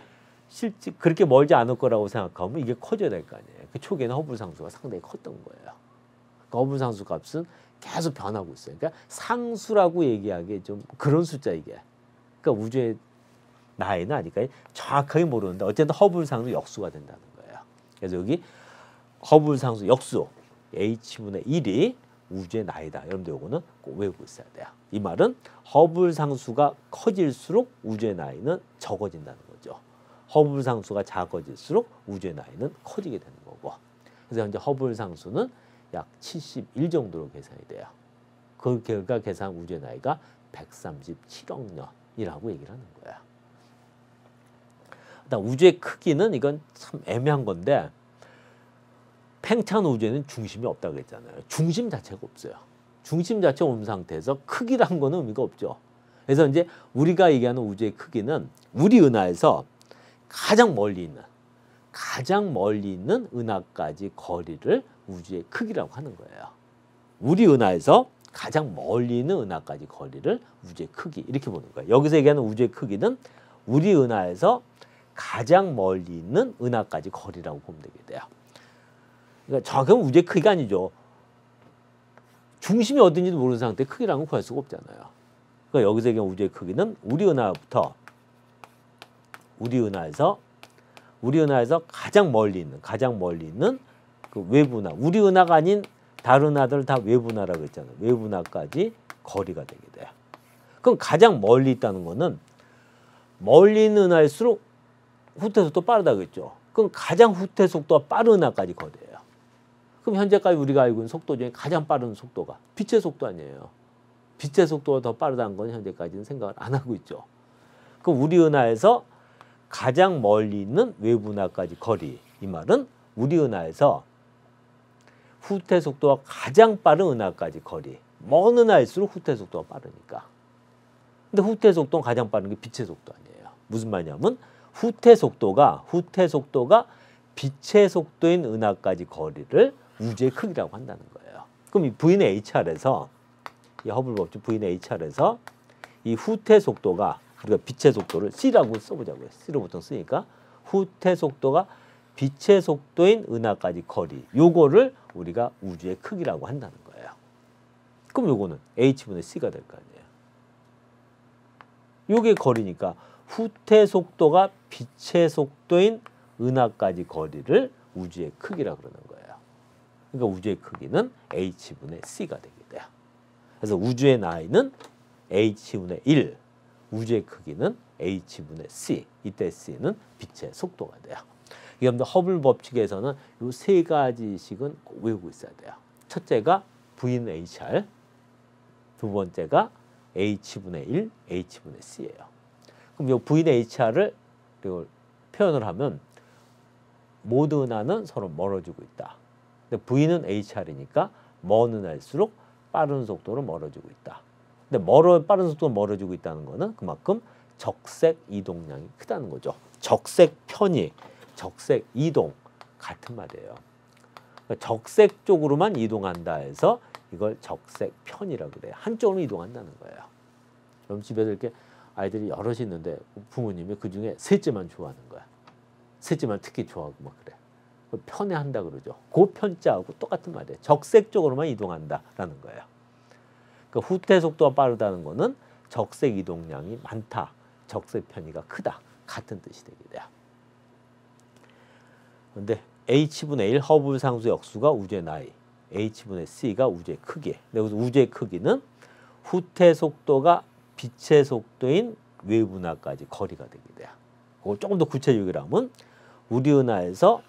실제 그렇게 멀지 않을 거라고 생각하면 이게 커져야 될 거 아니에요. 그 초기에는 허블 상수가 상당히 컸던 거예요. 그 허블 상수 값은 계속 변하고 있어요. 그러니까 상수라고 얘기하기 좀 그런 숫자 이게. 그러니까 우주의 나이는 아니까 정확하게 모르는데 어쨌든 허블 상수 역수가 된다는 거예요. 그래서 여기 허블 상수 역수 h분의 1이 우주의 나이다. 여러분들 이거는 꼭 외우고 있어야 돼요. 이 말은 허블 상수가 커질수록 우주의 나이는 적어진다는 거죠. 허블 상수가 작아질수록 우주의 나이는 커지게 되는 거고. 그래서 현재 허블 상수는 약 71 정도로 계산이 돼요. 그 결과 계산 우주의 나이가 137억 년이라고 얘기를 하는 거야. 일단 우주의 크기는 이건 참 애매한 건데 팽창 우주에는 중심이 없다고 했잖아요. 중심 자체가 없어요. 중심 자체가 없는 상태에서 크기란 거는 의미가 없죠. 그래서 이제 우리가 얘기하는 우주의 크기는 우리 은하에서 가장 멀리 있는 은하까지 거리를 우주의 크기라고 하는 거예요. 우리 은하에서 가장 멀리 있는 은하까지 거리를 우주의 크기 이렇게 보는 거예요. 여기서 얘기하는 우주의 크기는 우리 은하에서 가장 멀리 있는 은하까지 거리라고 보면 되게 돼요. 그러니까 정확하면 우주의 크기가 아니죠. 중심이 어딘지도 모르는 상태에 크기라는 건 구할 수가 없잖아요. 그러니까 여기서 얘기하는 우주의 크기는 우리 은하에서 가장 멀리 있는 그 외부은하, 우리 은하가 아닌 다른 은하들 다 외부은하라고 했잖아요. 외부은하까지 거리가 되게 돼요. 그럼 가장 멀리 있다는 거는 멀리 있는 은하일수록 후퇴 속도 빠르다고 했죠. 그럼 가장 후퇴 속도가 빠른 은하까지 거리예요. 그럼 현재까지 우리가 알고 있는 속도 중에 가장 빠른 속도가 빛의 속도 아니에요. 빛의 속도가 더 빠르다는 건 현재까지는 생각을 안 하고 있죠. 그럼 우리 은하에서 가장 멀리 있는 외부 은하까지 거리, 이 말은 우리 은하에서 후퇴 속도가 가장 빠른 은하까지 거리. 먼 은하일수록 후퇴 속도가 빠르니까. 근데 후퇴 속도는 가장 빠른 게 빛의 속도 아니에요. 무슨 말이냐면 후퇴 속도가 빛의 속도인 은하까지 거리를 우주의 크기라고 한다는 거예요. 그럼 이 V는 HR에서 이 허블 법칙 V는 HR에서 이 후퇴 속도가 우리가 빛의 속도를 C라고 써보자고요. C로 보통 쓰니까 후퇴 속도가 빛의 속도인 은하까지 거리. 요거를 우리가 우주의 크기라고 한다는 거예요. 그럼 요거는 H분의 C가 될 거 아니에요. 요게 거리니까 후퇴 속도가 빛의 속도인 은하까지 거리를 우주의 크기라 그러는 거예요. 그러니까 우주의 크기는 H분의 C가 되게 돼요. 그래서 우주의 나이는 H분의 1, 우주의 크기는 H분의 C. 이때 C는 빛의 속도가 돼요. 여러분들 허블 법칙에서는 이 세 가지씩은 꼭 외우고 있어야 돼요. 첫째가 V는 HR, 두 번째가 H분의 1, H분의 C예요. 그럼 이 V는 HR을 표현을 하면 모든 은하는 서로 멀어지고 있다. 근데 V는 HR이니까 먼 은하일수록 빠른 속도로 멀어지고 있다. 근데 빠른 속도로 멀어지고 있다는 거는 그만큼 적색 이동량이 크다는 거죠. 적색 편이, 적색 이동 같은 말이에요. 그러니까 적색 쪽으로만 이동한다 해서 이걸 적색 편이라고 그래요. 한쪽으로 이동한다는 거예요. 그럼 집에서 이렇게 아이들이 여럿이 있는데 부모님이 그중에 셋째만 좋아하는 거야. 셋째만 특히 좋아하고 막 그래. 편애한다 그러죠. 그 편자하고 똑같은 말이에요. 적색 쪽으로만 이동한다라는 거예요. 그러니까 후퇴 속도가 빠르다는 거는 적색 이동량이 많다. 적색 편이가 크다. 같은 뜻이 되게 돼요. 그런데 H분의 1 허블 상수 역수가 우주의 나이, H분의 C가 우주의 크기. 그래서 우주의 크기는 후퇴 속도가 빛의 속도인 외부 은하까지 거리가 되게 돼요. 그걸 조금 더 구체적이라면 우리 은하에서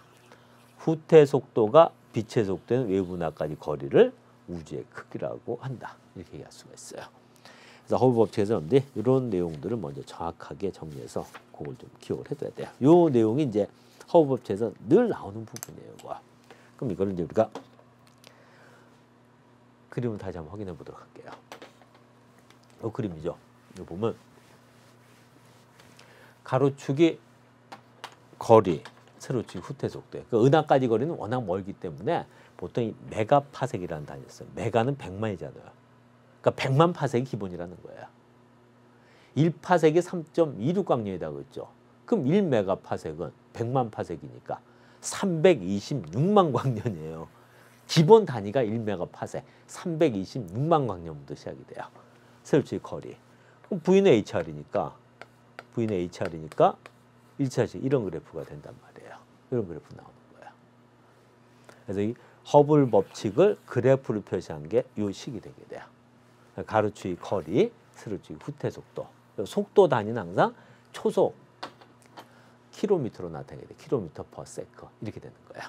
후퇴 속도가 빛의 속도인 외부 은하까지 거리를 우주의 크기라고 한다. 이렇게 얘기할 수가 있어요. 그래서 허블 법칙에서 여러분들이 이런 내용들을 먼저 정확하게 정리해서 그걸 좀 기억을 해둬야 돼요. 이 내용이 이제 허블 법칙에서 늘 나오는 부분이에요. 그럼 이거를 이제 우리가 그림을 다시 한번 확인해 보도록 할게요. 이 그림이죠. 이거 보면 가로축이 거리, 세로축이 후퇴 속도예요. 그 은하까지 거리는 워낙 멀기 때문에 보통 이 메가파섹이라는 단위 있어요. 메가는 100만이잖아요. 그러니까 100만 파섹이 기본이라는 거예요. 1파섹이 3.26광년이라고 했죠. 그럼 1메가파섹은 100만 파섹이니까 326만 광년이에요. 기본 단위가 1메가파섹, 326만 광년부터 시작이 돼요. 세로축의 거리. 그럼 V는 HR이니까 1차씩 이런 그래프가 된단 말이에요. 이런 그래프 나오는 거예요. 그래서 이 허블 법칙을 그래프로 표시한 게 이 식이 되게 돼요. 가로축의 거리, 세로축의 후퇴 속도. 속도 단위는 항상 초속 킬로미터로 나타나게 돼. 킬로미터 퍼 세컨 이렇게 되는 거예요.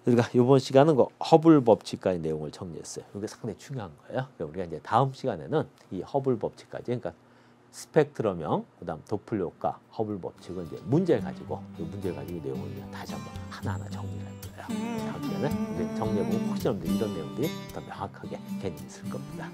우리가 이번 시간은 그 허블 법칙까지 내용을 정리했어요. 이게 상당히 중요한 거예요. 우리가 이제 다음 시간에는 이 허블 법칙까지, 그러니까 스펙트럼형, 그다음 도플러 효과, 허블 법칙을 이제 문제를 가지고 이 내용을 다시 한번 하나하나 정리를 할 거예요. 다음 시간에 정리해보고 혹시 여러분들 이런 내용들이 더 명확하게 개념이 있을 겁니다.